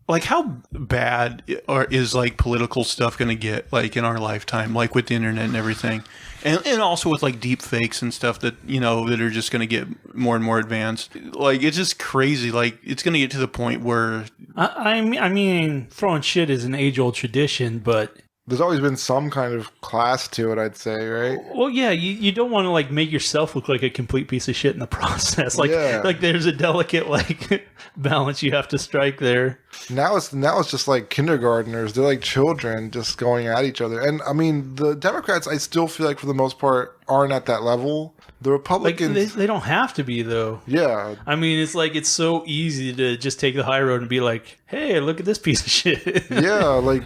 like how bad is like political stuff going to get like in our lifetime, like with the internet and everything, and also with like deep fakes and stuff that that are just going to get more and more advanced. Like it's just crazy. Like it's going to get to the point where I mean, throwing shit is an age-old tradition, but. There's always been some kind of class to it, I'd say, right? Well, yeah, you don't want to like make yourself look like a complete piece of shit in the process. Like, like there's a delicate like balance you have to strike there. Now it's just like kindergartners. They're like children just going at each other. And I mean, the Democrats, I still feel like for the most part aren't at that level. The Like Republicans, they don't have to be though. yeah, I mean, it's like it's so easy to just take the high road and be like, "Hey, look at this piece of shit." yeah. Like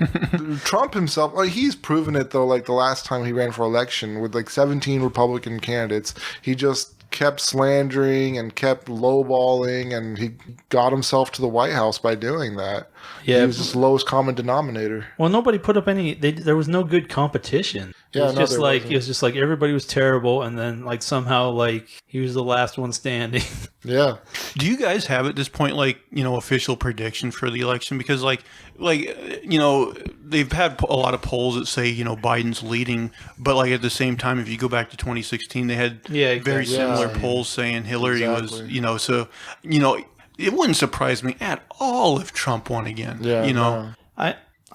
Trump himself, like he's proven it though. Like the last time he ran for election with like 17 Republican candidates, he just kept slandering and kept lowballing, and he got himself to the White House by doing that. Yeah. He was just lowest common denominator. Well, nobody put up any. There was no good competition. Yeah, it was no, just there like wasn't. it was just like everybody was terrible, and then like somehow like he was the last one standing. Yeah. Do you guys have at this point like official prediction for the election? Because like they've had a lot of polls that say Biden's leading, but like at the same time, if you go back to 2016, they had very similar polls saying Hillary was so it wouldn't surprise me at all if Trump won again. Yeah. No.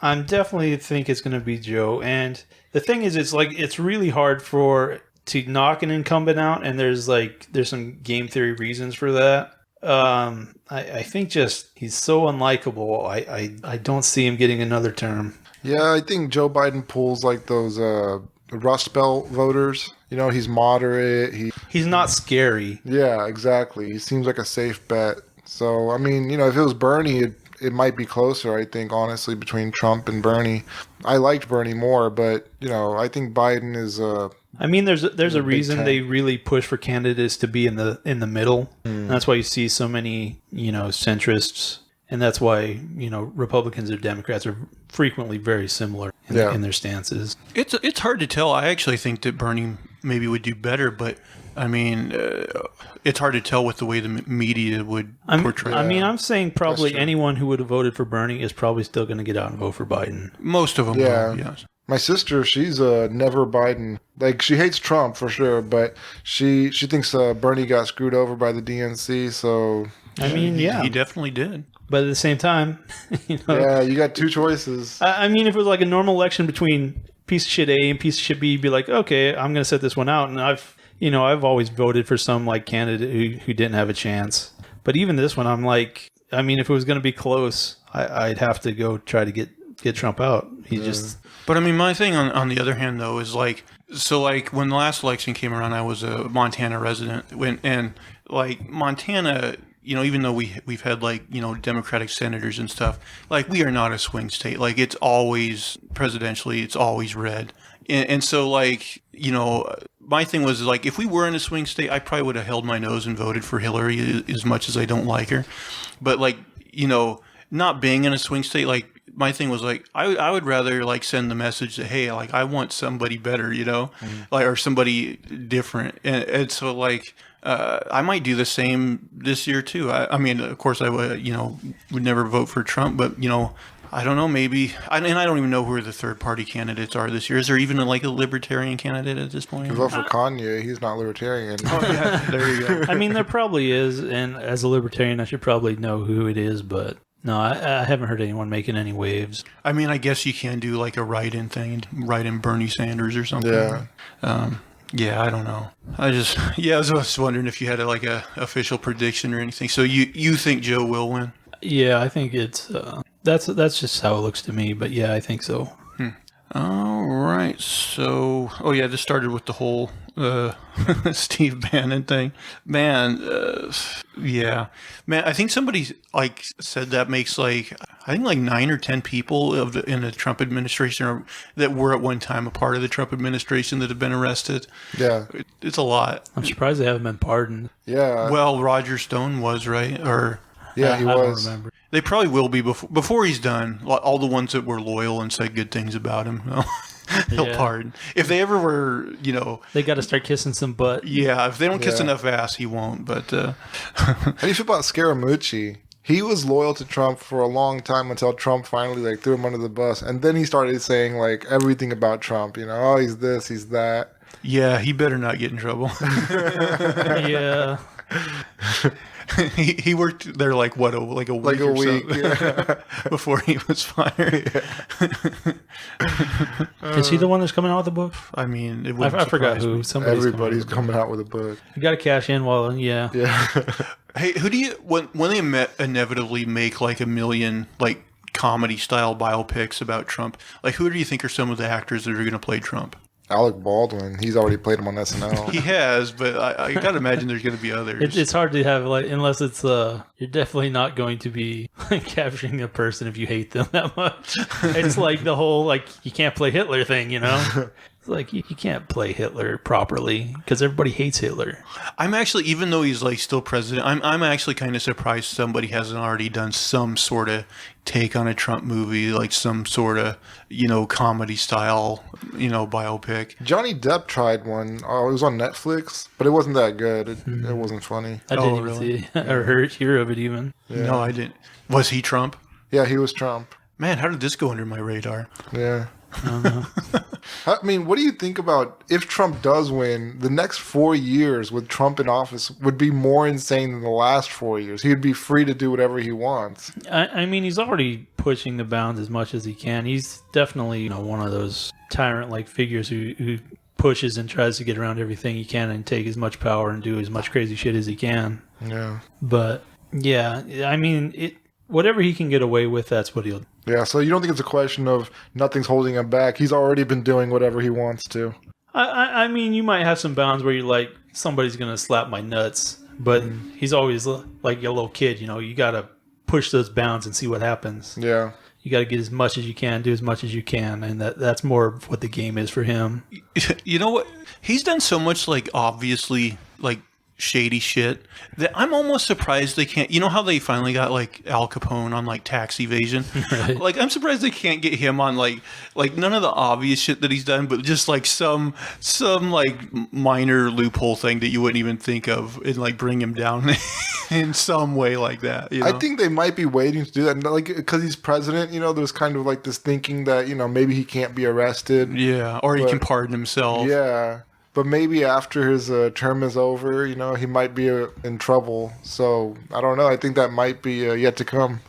I'm definitely think it's going to be Joe, and the thing is, it's really hard to knock an incumbent out, and there's some game theory reasons for that. I think just he's so unlikable. I don't see him getting another term. Yeah, I think Joe Biden pulls like those Rust Belt voters. He's moderate. He's not scary. Yeah, exactly. He seems like a safe bet. So, I mean, if it was Bernie, it might be closer, I think, honestly, between Trump and Bernie. I liked Bernie more, but, I think Biden is I mean, there's a reason they really push for candidates to be in the middle. And that's why you see so many, centrists. And that's why, Republicans or Democrats are frequently very similar in their stances. It's hard to tell. I actually think that Bernie maybe would do better, but I mean, it's hard to tell with the way the media would portray. I mean, I'm saying probably anyone who would have voted for Bernie is probably still going to get out and vote for Biden. Most of them will, yes. My sister, she's never Biden. Like, she hates Trump for sure, but she thinks Bernie got screwed over by the DNC, so... I mean, yeah. He definitely did. But at the same time, Yeah, you got two choices. I mean, if it was like a normal election between piece of shit A and piece of shit B, you'd be like, okay, I'm going to set this one out. And I've always voted for some like candidate who didn't have a chance. But even this one, I'm like, I mean, if it was going to be close, I'd have to go try to get get Trump out. He just... But I mean, my thing on the other hand, though, is like, so like when the last election came around, I was a Montana resident, and like Montana, you know, even though we've had like, you know, Democratic senators and stuff, like we are not a swing state. Like it's always presidentially, it's always red. And so like, you know, my thing was like, if we were in a swing state, I probably would have held my nose and voted for Hillary as much as I don't like her. But like, you know, not being in a swing state, like my thing was like, I would rather like send the message that, hey, like I want somebody better, you know, like, or somebody different. And so like, I might do the same this year too. I mean, of course I would, you know, would never vote for Trump, but you know, I don't know, maybe, and I don't even know who the third party candidates are this year. Is there even like a libertarian candidate at this point? You vote for Kanye, he's not libertarian. Oh yeah, there you go. I mean, there probably is, and as a libertarian, I should probably know who it is, but no, I haven't heard anyone making any waves. I mean, I guess you can do like a write-in thing, write in Bernie Sanders or something. Yeah. Yeah, I don't know. I was just wondering if you had like a official prediction or anything. So you think Joe will win? Yeah, I think it's that's just how it looks to me. But yeah, I think so. All right. So, this started with the whole Steve Bannon thing. Man, yeah. Man, I think somebody like said that makes like, I think like 9 or 10 people in the Trump administration that were at one time a part of the Trump administration that have been arrested. Yeah. It's a lot. I'm surprised they haven't been pardoned. Yeah. Well, Roger Stone was, right? Or yeah, he I was. don't remember. they probably will be before he's done. All the ones that were loyal and said good things about him. He'll pardon. If they ever were, you know... They got to start kissing some butt. Yeah, if they don't kiss enough ass, he won't. But How do you feel about Scaramucci? He was loyal to Trump for a long time until Trump finally like threw him under the bus. And then he started saying like everything about Trump. You know, oh, he's this, he's that. yeah, he better not get in trouble. Yeah. He worked there like what, like a week or week, so before he was fired. Is he the one that's coming out with the book? I mean, I forgot who. Everybody's coming out with a book. You got to cash in while, yeah. Hey, who do you when they inevitably make like a million like comedy style biopics about Trump? Like, who do you think are some of the actors that are going to play Trump? Alec Baldwin, he's already played him on SNL. He has, but I gotta imagine there's going to be others. It's hard to have like unless it's you're definitely not going to be capturing a person if you hate them that much. It's like the whole like you can't play Hitler thing, you know. It's like you can't play Hitler properly because everybody hates Hitler. I'm actually, even though he's like still president, I'm actually kind of surprised somebody hasn't already done some sort of take on a Trump movie, like some sort of, you know, comedy style, you know, biopic. Johnny Depp tried one. Oh, it was on Netflix, but it wasn't that good. It wasn't funny. I didn't even see or hear of it even. Yeah. No, I didn't. Was he Trump? Yeah, he was Trump. Man, how did this go under my radar? Yeah. I mean, what do you think about if Trump does win, the next 4 years with Trump in office would be more insane than the last 4 years? He'd be free to do whatever he wants. I mean, he's already pushing the bounds as much as he can. He's definitely, you know, one of those tyrant-like figures who pushes and tries to get around everything he can and take as much power and do as much crazy shit as he can. Yeah. But, yeah, I mean, whatever he can get away with, that's what he'll do. Yeah, so you don't think it's a question of nothing's holding him back? He's already been doing whatever he wants to. I mean, you might have some bounds where you're like, somebody's going to slap my nuts. But he's always like a little kid, you know. You got to push those bounds and see what happens. Yeah. You got to get as much as you can, do as much as you can. And that's more of what the game is for him. You know what? He's done so much, like, obviously, like, shady shit that I'm almost surprised they can't. You know how they finally got like Al Capone on like tax evasion? Right. Like, I'm surprised they can't get him on like none of the obvious shit that he's done, but just like some like minor loophole thing that you wouldn't even think of, and like bring him down in some way like that. You know? I think they might be waiting to do that, like because he's president. You know, there's kind of like this thinking that, you know, maybe he can't be arrested. Yeah, or he can pardon himself. Yeah. But maybe after his term is over, you know, he might be in trouble. So, I don't know. I think that might be yet to come.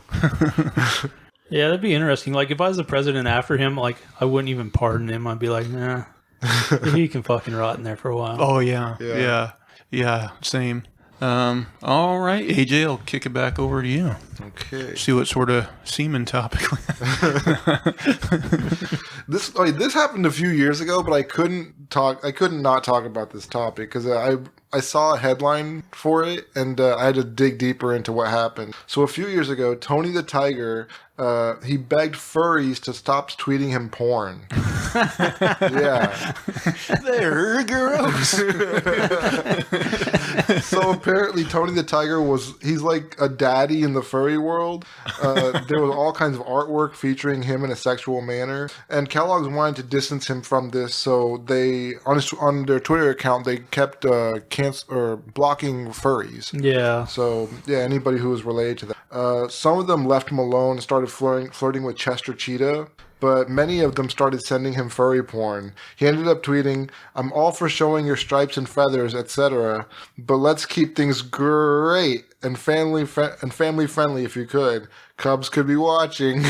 Yeah, that'd be interesting. Like, if I was the president after him, like, I wouldn't even pardon him. I'd be like, nah, he can fucking rot in there for a while. Oh, yeah. Yeah. Same. All right, AJ, I'll kick it back over to you. Okay. See what sort of semen topic we have. This happened a few years ago, but I couldn't not talk about this topic because I saw a headline for it and I had to dig deeper into what happened. So a few years ago, Tony the Tiger, he begged furries to stop tweeting him porn. Yeah. They're gross. So apparently Tony the Tiger he's like a daddy in the furry world. There was all kinds of artwork featuring him in a sexual manner. And Kellogg's wanted to distance him from this, so they, on their Twitter account, they kept blocking furries. Yeah. So, yeah, anybody who was related to that. Some of them left him alone and started flirting with Chester Cheetah, but many of them started sending him furry porn. He ended up tweeting, "I'm all for showing your stripes and feathers, etc., but let's keep things great and family friendly if you could. Cubs could be watching."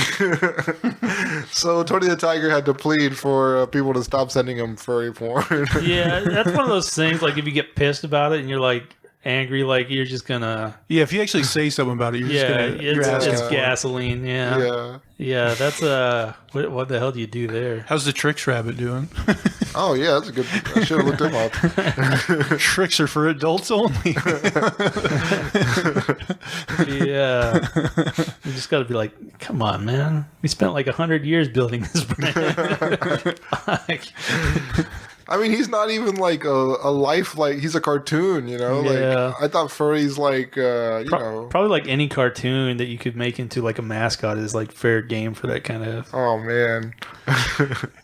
So Tony the Tiger had to plead for people to stop sending him furry porn. Yeah, that's one of those things, like, if you get pissed about it and you're, like, angry, like, you're just gonna... Yeah, if you actually say something about it, it's gasoline, Yeah. Yeah, that's what the hell do you do there? How's the Tricks Rabbit doing? Oh, yeah, that's a good... I should have looked him up. Tricks are for adults only. Yeah. You just gotta be like, come on, man. We spent like 100 years building this brand. I mean, he's not even like a life, like he's a cartoon, you know? Yeah. Like, I thought furries, like, you know. Probably like any cartoon that you could make into like a mascot is like fair game for that kind of. Oh, man.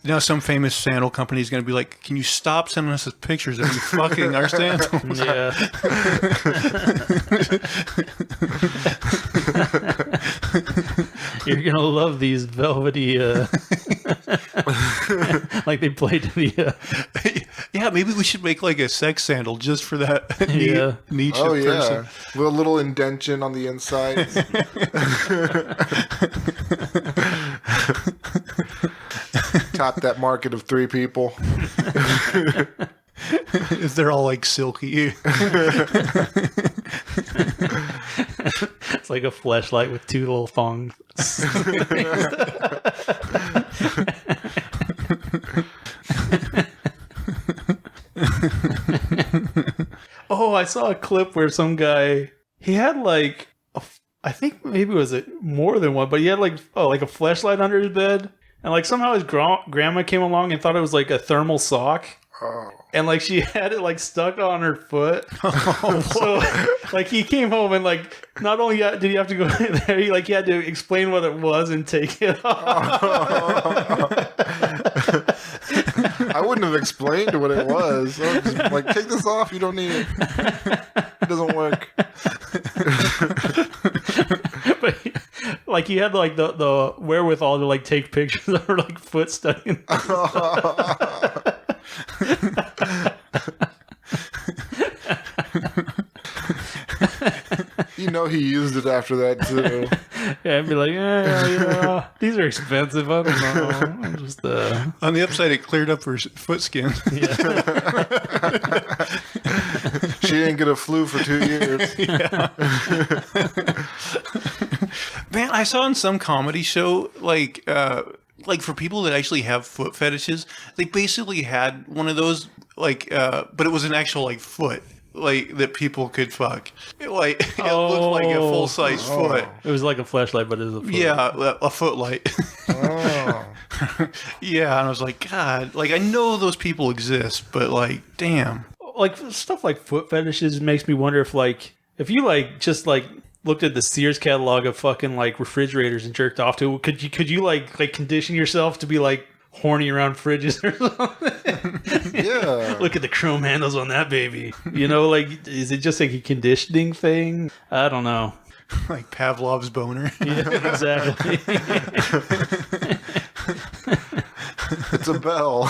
Now some famous sandal company is going to be like, can you stop sending us pictures of you fucking our sandals? Yeah. You're going to love these velvety, like they played to the... Yeah, maybe we should make like a sex sandal just for that niche Oh, person. yeah. With a little indention on the inside. Tap that market of 3 people. If they're all like silky. It's like a fleshlight with 2 little thongs. Oh, I saw a clip where some guy, he had like, I think maybe was it more than one, but he had like a fleshlight under his bed. And like somehow his grandma came along and thought it was like a thermal sock. Oh. And like she had it like stuck on her foot. So like he came home and like not only did he have to go there, he had to explain what it was and take it off. I wouldn't have explained what it was. I was just like, take this off. You don't need it. It doesn't work. But like he had like the wherewithal to like take pictures of her like foot stuck in. You know he used it after that too. Yeah, I'd be like, yeah, these are expensive. I don't know. I'm just On the upside, it cleared up her foot skin. She didn't get a flu for 2 years. Yeah. Man, I saw in some comedy show like for people that actually have foot fetishes, they basically had one of those but it was an actual like foot. Like that people could fuck. It looked like a full size foot. It was like a flashlight, but it was a foot. Yeah, a footlight. Oh. Yeah, and I was like, God, like I know those people exist, but like, damn. Like stuff like foot fetishes makes me wonder if you like just like looked at the Sears catalog of fucking like refrigerators and jerked off to it, could you like condition yourself to be like horny around fridges or something? Yeah. Look at the chrome handles on that baby. You know, like, is it just like a conditioning thing? I don't know. Like Pavlov's boner. Yeah, exactly. It's a bell.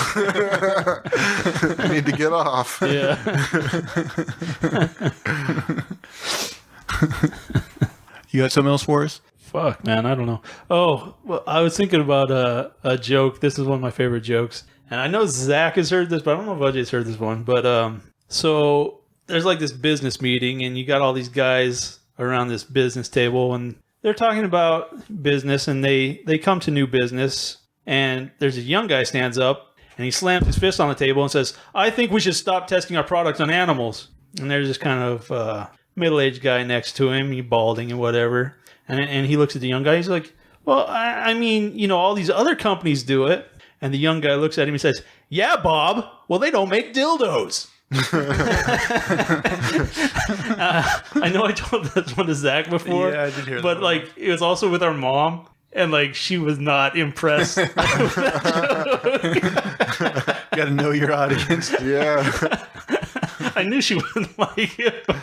I need to get off. Yeah. You got something else for us? Fuck, man, I don't know. Oh, well, I was thinking about a joke. This is one of my favorite jokes. And I know Zach has heard this, but I don't know if Ajay's heard this one. But so there's like this business meeting, and you got all these guys around this business table, and they're talking about business, and they come to new business, and there's a young guy stands up, and he slams his fist on the table and says, "I think we should stop testing our products on animals." And there's this kind of middle-aged guy next to him, he balding and whatever, and he looks at the young guy. He's like, "Well, I mean, you know, all these other companies do it." And the young guy looks at him and says, "Yeah, Bob. Well, they don't make dildos." I know I told this one to Zach before. Yeah, I did hear that. But like, it was also with our mom, and like, she was not impressed. You got to know your audience. Yeah. I knew she wouldn't like it, but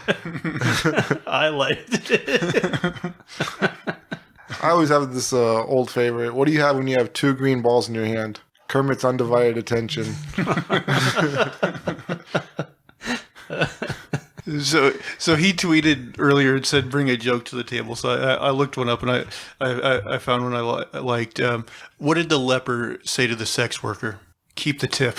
I liked it. I always have this old favorite. What do you have when you have 2 green balls in your hand? Kermit's undivided attention. So he tweeted earlier and said, "Bring a joke to the table." So I looked one up, and I found one I liked. What did the leper say to the sex worker? "Keep the tip."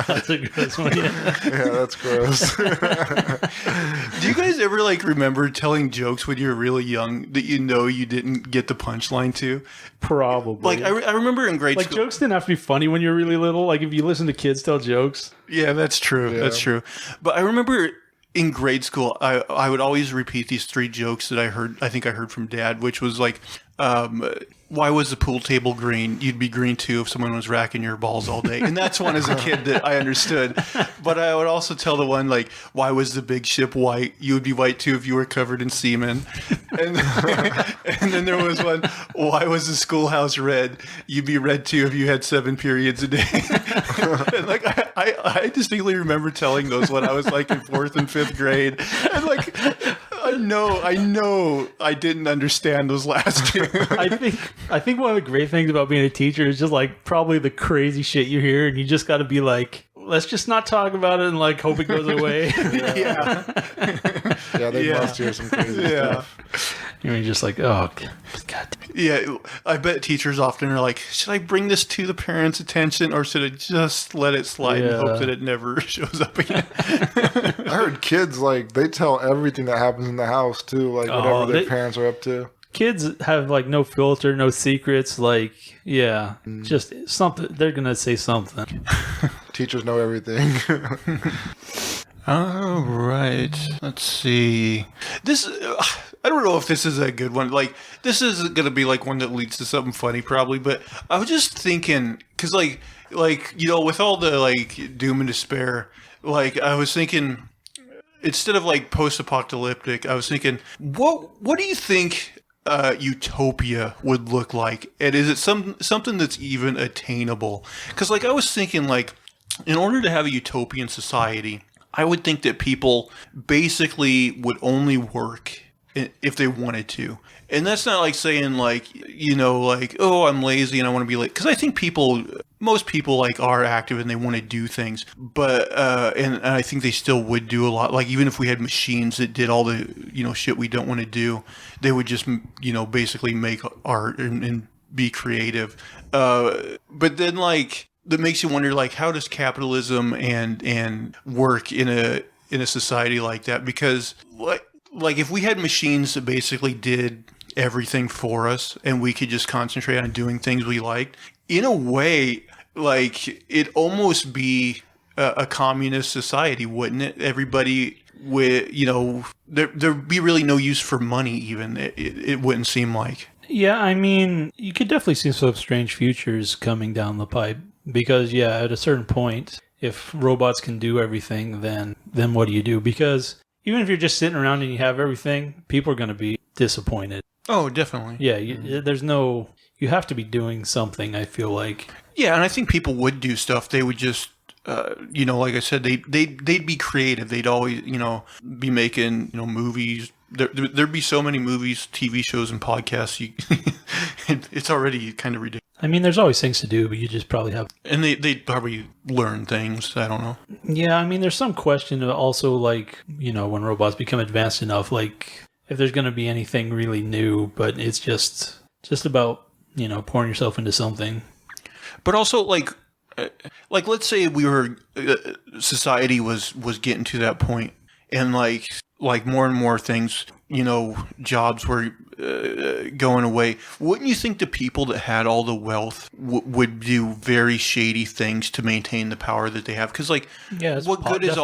That's a gross one. Yeah. Yeah, that's gross. Do you guys ever like remember telling jokes when you were really young that you know you didn't get the punchline to? Probably. Like I remember in grade like school. jokes didn't have to be funny when you were really little. Like if you listen to kids tell jokes. Yeah, that's true. Yeah. That's true. But I remember in grade school, I would always repeat these 3 jokes that I think I heard from Dad, which was like, why was the pool table green? You'd be green too if someone was racking your balls all day. And that's one as a kid that I understood. But I would also tell the one like, why was the big ship white? You would be white too if you were covered in semen. And, and then there was one, why was the schoolhouse red? You'd be red too if you had 7 periods a day. And like I distinctly remember telling those when I was like in 4th and 5th grade. And like I know I didn't understand those last 2. I think one of the great things about being a teacher is just like probably the crazy shit you hear, and you just got to be like, let's just not talk about it and like hope it goes away. Yeah. Yeah, they must hear some crazy stuff. You're just like, oh, God. Yeah, I bet teachers often are like, should I bring this to the parents' attention or should I just let it slide and hope that it never shows up again? I heard kids, like, they tell everything that happens in the house, too, like, whatever their parents are up to. Kids have like no filter, no secrets. Like, yeah, just something. They're going to say something. Teachers know everything. All right. Let's see. This, I don't know if this is a good one. Like, this is going to be like one that leads to something funny probably, but I was just thinking, because like, you know, with all the like doom and despair, like I was thinking, instead of like post-apocalyptic, I was thinking, what do you think utopia would look like? And is it something that's even attainable? Because like I was thinking, like, in order to have a utopian society, I would think that people basically would only work if they wanted to. And that's not like saying like, you know, like, oh, I'm lazy and I want to be late. Because I think most people like are active and they want to do things. But, and I think they still would do a lot. Like even if we had machines that did all the, you know, shit we don't want to do, they would just, you know, basically make art and be creative. But then like, that makes you wonder, like, how does capitalism and work in a society like that? Because like if we had machines that basically did everything for us and we could just concentrate on doing things we liked, in a way, like it'd almost be a communist society, wouldn't it? Everybody would, you know, there'd be really no use for money even. It wouldn't seem like. Yeah, I mean, you could definitely see some strange futures coming down the pipe. Because, yeah, at a certain point, if robots can do everything, then what do you do? Because even if you're just sitting around and you have everything, people are going to be disappointed. Oh, definitely. Yeah, you have to be doing something, I feel like. Yeah, and I think people would do stuff. They would just, you know, like I said, they'd be creative. They'd always, you know, be making, you know, movies. There'd be so many movies, TV shows, and podcasts. It's already kind of ridiculous. I mean, there's always things to do, but you just probably have... And they'd probably learn things. I don't know. Yeah, I mean, there's some question also, like, you know, when robots become advanced enough, like, if there's going to be anything really new, but it's just about, you know, pouring yourself into something. But also, like, like let's say we were society was getting to that point, and like more and more things, jobs were going away. Wouldn't you think the people that had all the wealth would do very shady things to maintain the power that they have? Because what good is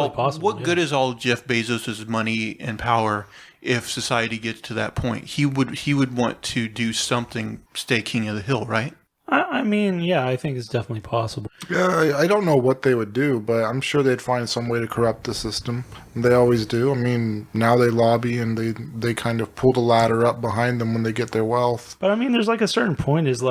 all Jeff Bezos's money and power if society gets to that point? He would want to do something, stay king of the hill, right? I mean, yeah, I think it's definitely possible. Yeah, I don't know what they would do, but I'm sure they'd find some way to corrupt the system. They always do. I mean, now they lobby and they kind of pull the ladder up behind them when they get their wealth. But I mean, there's a certain point is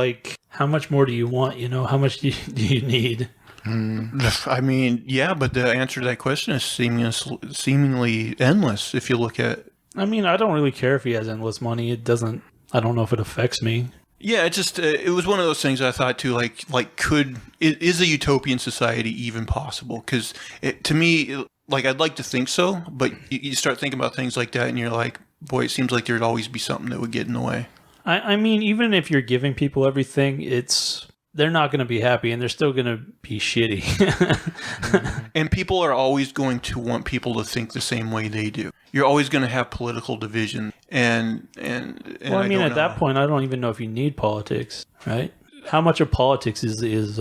how much more do you want? How much do you need? I mean, yeah, but the answer to that question is seemingly endless if you look at... I mean, I don't really care if he has endless money. I don't know if it affects me. Yeah, it just it was one of those things I thought too. Is a utopian society even possible? Because to me, I'd like to think so, but you start thinking about things like that, and you're like, boy, it seems like there'd always be something that would get in the way. I mean, even if you're giving people everything, they're not going to be happy, and they're still going to be shitty. And people are always going to want people to think the same way they do. You're always going to have political division, and well, I mean, at that point, I don't even know if you need politics, right? How much of politics is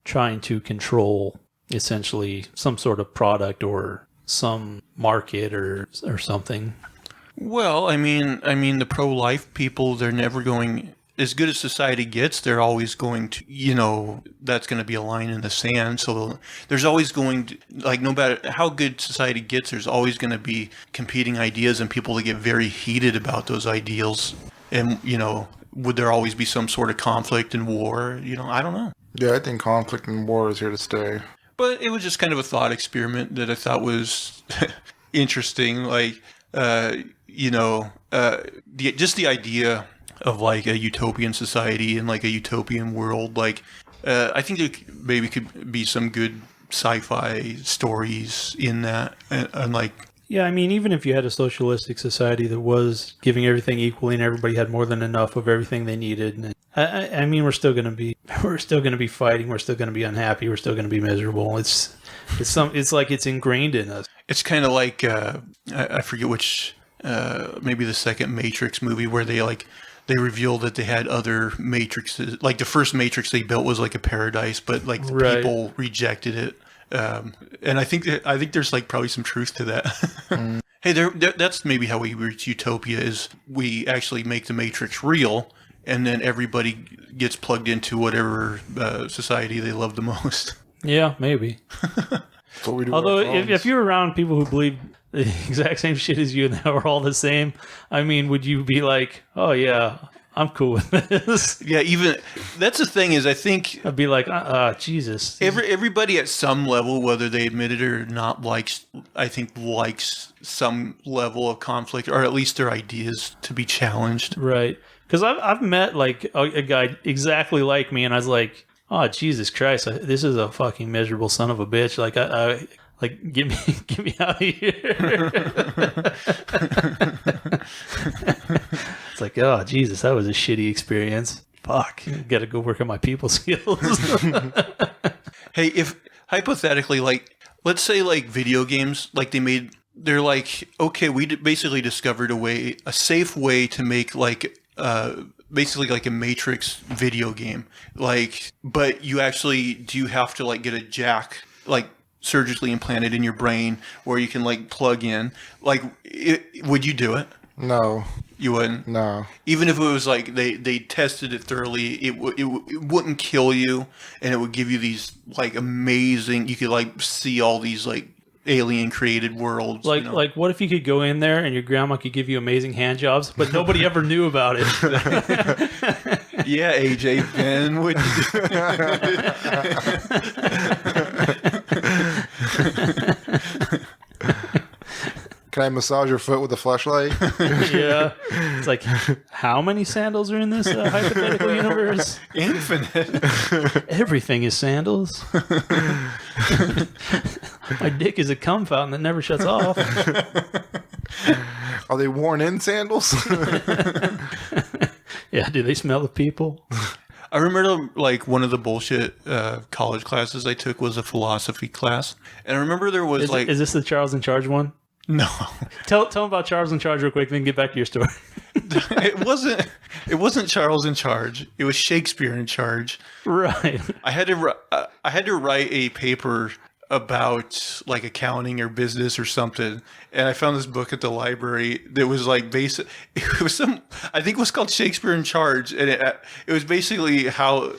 trying to control essentially some sort of product or some market or something? Well, I mean, the pro-life people, they're never going... As good as society gets, they're always going to, that's going to be a line in the sand. So there's always going to, no matter how good society gets, there's always going to be competing ideas and people that get very heated about those ideals. And, would there always be some sort of conflict and war? I don't know. Yeah, I think conflict and war is here to stay. But it was just kind of a thought experiment that I thought was interesting. Just the idea of a utopian society and a utopian world. I think there maybe could be some good sci-fi stories in that. Yeah, I mean, even if you had a socialistic society that was giving everything equally and everybody had more than enough of everything they needed, I mean, we're still going to be fighting. We're still going to be unhappy. We're still going to be miserable. It's ingrained in us. It's kind of like I forget which, maybe the second Matrix movie where they revealed that they had other matrices. The first Matrix they built was a paradise, but people rejected it. And I think there's probably some truth to that. Hey, that's maybe how we reach utopia is we actually make the Matrix real, and then everybody gets plugged into whatever society they love the most. Yeah, maybe. That's what we do. Although if you're around people who believe the exact same shit as you and they were all the same, I mean, would you be like, oh yeah, I'm cool with this? Yeah, even that's the thing is I think I'd be like, Jesus. Everybody at some level, whether they admit it or not, likes some level of conflict, or at least their ideas to be challenged. Right. Because I've met a guy exactly like me, and I was like, oh Jesus Christ, this is a fucking miserable son of a bitch. Get me out of here. It's oh Jesus, that was a shitty experience. Fuck, gotta go work on my people skills. Hey, if hypothetically, let's say video games, they're okay, we basically discovered a safe way to make basically a Matrix video game. But you actually do have to get a jack surgically implanted in your brain where you can plug in. Would you do it? No. You wouldn't? No. Even if it was they tested it thoroughly, it wouldn't kill you, and it would give you these amazing, you could see all these alien created worlds. What if you could go in there and your grandma could give you amazing hand jobs, but nobody ever knew about it? Yeah, AJ Ben would. Can I massage your foot with a flashlight? Yeah. It's how many sandals are in this hypothetical universe? Infinite. Everything is sandals. My dick is a cum fountain that never shuts off. Are they worn in sandals? Yeah, do they smell the people? I remember like one of the bullshit college classes I took was a philosophy class, and I remember there was Is this the Charles in Charge one? No. Tell them about Charles in Charge real quick, then get back to your story. It wasn't Charles in Charge. It was Shakespeare in Charge. Right. I had to write a paper about like accounting or business or something, and I found this book at the library that was like basic. It was I think it was called Shakespeare in Charge, and it was basically how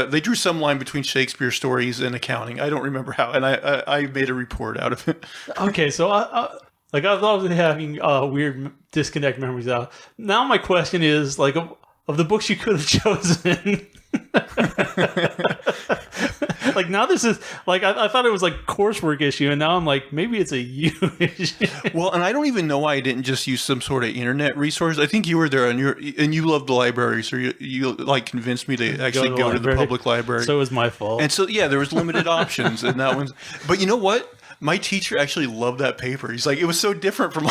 they drew some line between Shakespeare stories and accounting. I don't remember how, and I made a report out of it. Okay, so I was having weird disconnect memories out. Now my question is like of the books you could have chosen. Like now this is like I thought it was like coursework issue, and now I'm like maybe it's a you issue. Well, and I don't even know why I didn't just use some sort of internet resource. I think you were there and you loved the library, so you like convinced me to actually go to the public library. So it was my fault. And so yeah, there was limited options, and that one's. But you know what? My teacher actually loved that paper. He's like, it was so different from.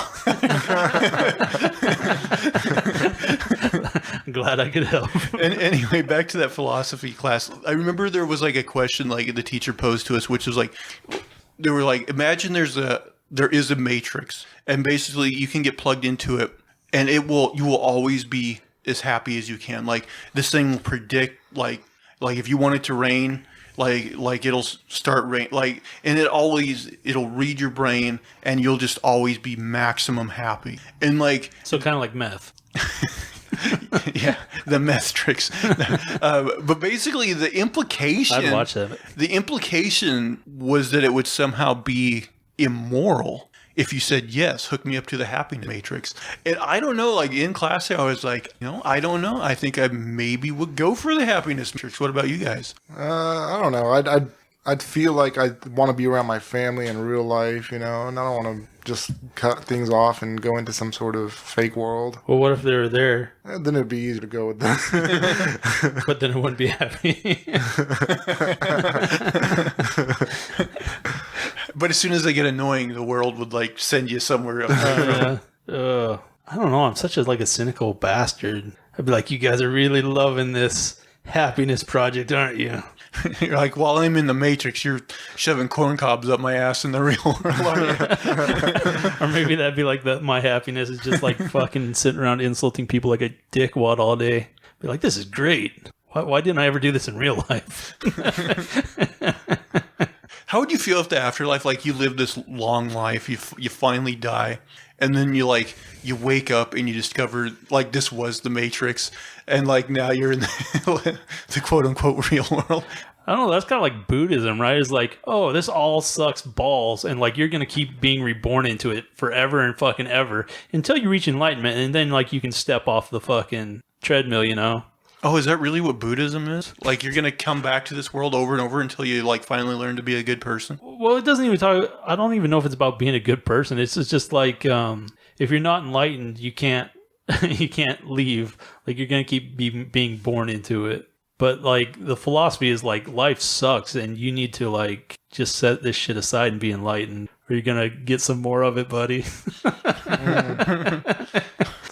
I'm glad I could help. And anyway, back to that philosophy class. I remember there was like a question like the teacher posed to us, which was like, they were like, imagine there is a matrix, and basically you can get plugged into it, and you will always be as happy as you can. Like this thing will predict like if you want it to rain. Like it'll start rain, and it'll read your brain, and you'll just always be maximum happy. And so kind of like meth. Yeah, the meth tricks. But basically the implication, I'd watch that. The implication was that it would somehow be immoral if you said, yes, hook me up to the happiness matrix. And I don't know, like in class, I was like, I don't know. I think I maybe would go for the happiness matrix. What about you guys? I don't know. I'd feel like I want to be around my family in real life, and I don't want to just cut things off and go into some sort of fake world. Well, what if they were there? Then it'd be easier to go with that. But then it wouldn't be happy. But as soon as they get annoying, the world would like send you somewhere else. I don't know. I'm such a cynical bastard. I'd be like, you guys are really loving this happiness project, aren't you? You're like, while I'm in the Matrix, you're shoving corn cobs up my ass in the real world. Or maybe that'd be like my happiness is just like fucking sitting around insulting people like a dickwad all day. Be like, this is great. Why didn't I ever do this in real life? How would you feel if the afterlife, like you live this long life, you finally die, and then you wake up and you discover like this was the Matrix, and like now you're in the quote unquote real world? I don't know. That's kind of like Buddhism, right? It's like, oh, this all sucks balls, and like you're gonna keep being reborn into it forever and fucking ever until you reach enlightenment, and then like you can step off the fucking treadmill, Oh, is that really what Buddhism is? Like you're going to come back to this world over and over until you like finally learn to be a good person? Well, it doesn't even talk. I don't even know if it's about being a good person. It's just like if you're not enlightened, you can't leave. Like you're going to keep being born into it. But like the philosophy is like life sucks and you need to like just set this shit aside and be enlightened, or you're going to get some more of it, buddy. It's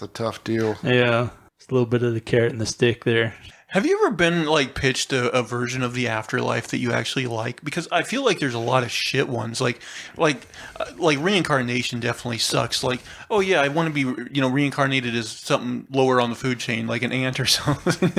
a tough deal. Yeah. A little bit of the carrot and the stick there. Have you ever been like pitched a version of the afterlife that you actually like? Because I feel like there's a lot of shit ones. Like reincarnation definitely sucks. Like, oh yeah, I want to be reincarnated as something lower on the food chain, like an ant or something.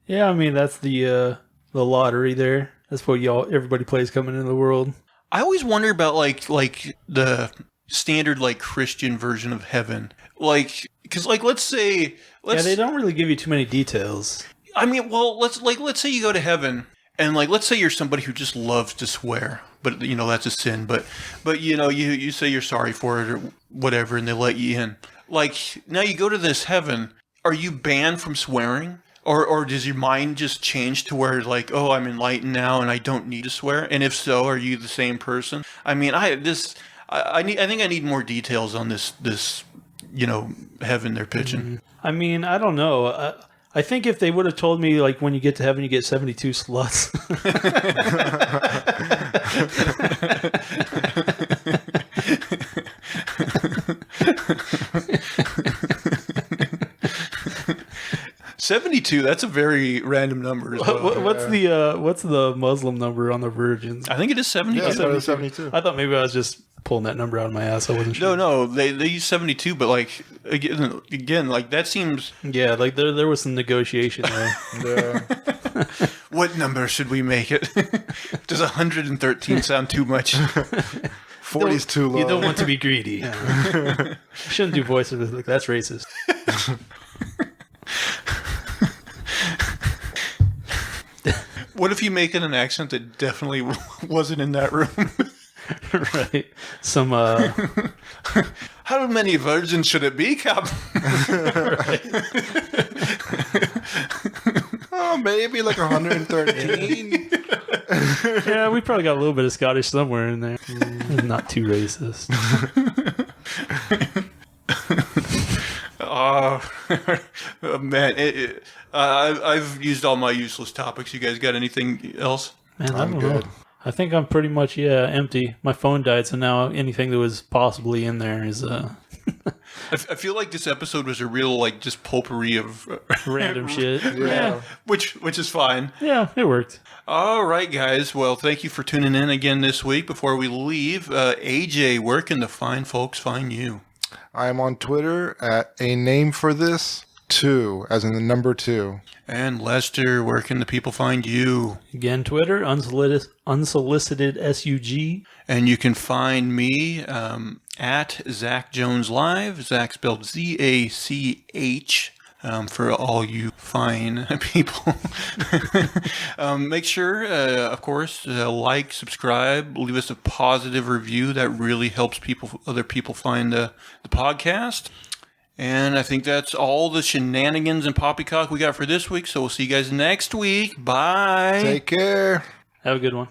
Yeah. I mean that's the lottery there. That's what everybody plays coming into the world. I always wonder about like the standard like Christian version of heaven. Like, because like let's say they don't really give you too many details. I mean, well, let's say you go to heaven, and like let's say you're somebody who just loves to swear, but that's a sin. But you say you're sorry for it or whatever, and they let you in. Like now you go to this heaven. Are you banned from swearing? Or does your mind just change to where like, oh, I'm enlightened now and I don't need to swear? And if so, are you the same person? I mean, I think I need more details on this heaven they're pitching. I mean, I don't know. I think if they would have told me like when you get to heaven you get 72 sluts. 72. That's a very random number as well. What's the Muslim number on the virgins? I think it is 72. Yeah, I thought it was 72. I thought maybe I was just pulling that number out of my ass. I wasn't sure. No, they use 72, but like again, like that seems. Yeah, like there was some negotiation there. Yeah. What number should we make it? Does 113 sound too much? 40 is too low. You don't want to be greedy. You shouldn't do voices like that's racist. What if you make it an accent that definitely wasn't in that room? Right. Some How many virgins should it be, Cap? Oh, maybe like 113. yeah, we probably got a little bit of Scottish somewhere in there. Not too racist. Man, I've used all my useless topics. You guys got anything else? Man, I'm good. I think I'm pretty much empty. My phone died, so now anything that was possibly in there is I feel like this episode was a real like just potpourri of random shit. Yeah. which is fine. Yeah, it worked. All right, guys. Well, thank you for tuning in again this week. Before we leave, AJ, where can the fine folks find you? I am on Twitter at a name for this 2, as in the number 2. And Lester, where can the people find you? Again, Twitter, unsolicited SUG. And you can find me at Zach Jones Live. Zach spelled Z-A-C-H. For all you fine people. Make sure, of course, like, subscribe, leave us a positive review. That really helps other people find the podcast. And I think that's all the shenanigans and poppycock we got for this week. So we'll see you guys next week. Bye. Take care. Have a good one.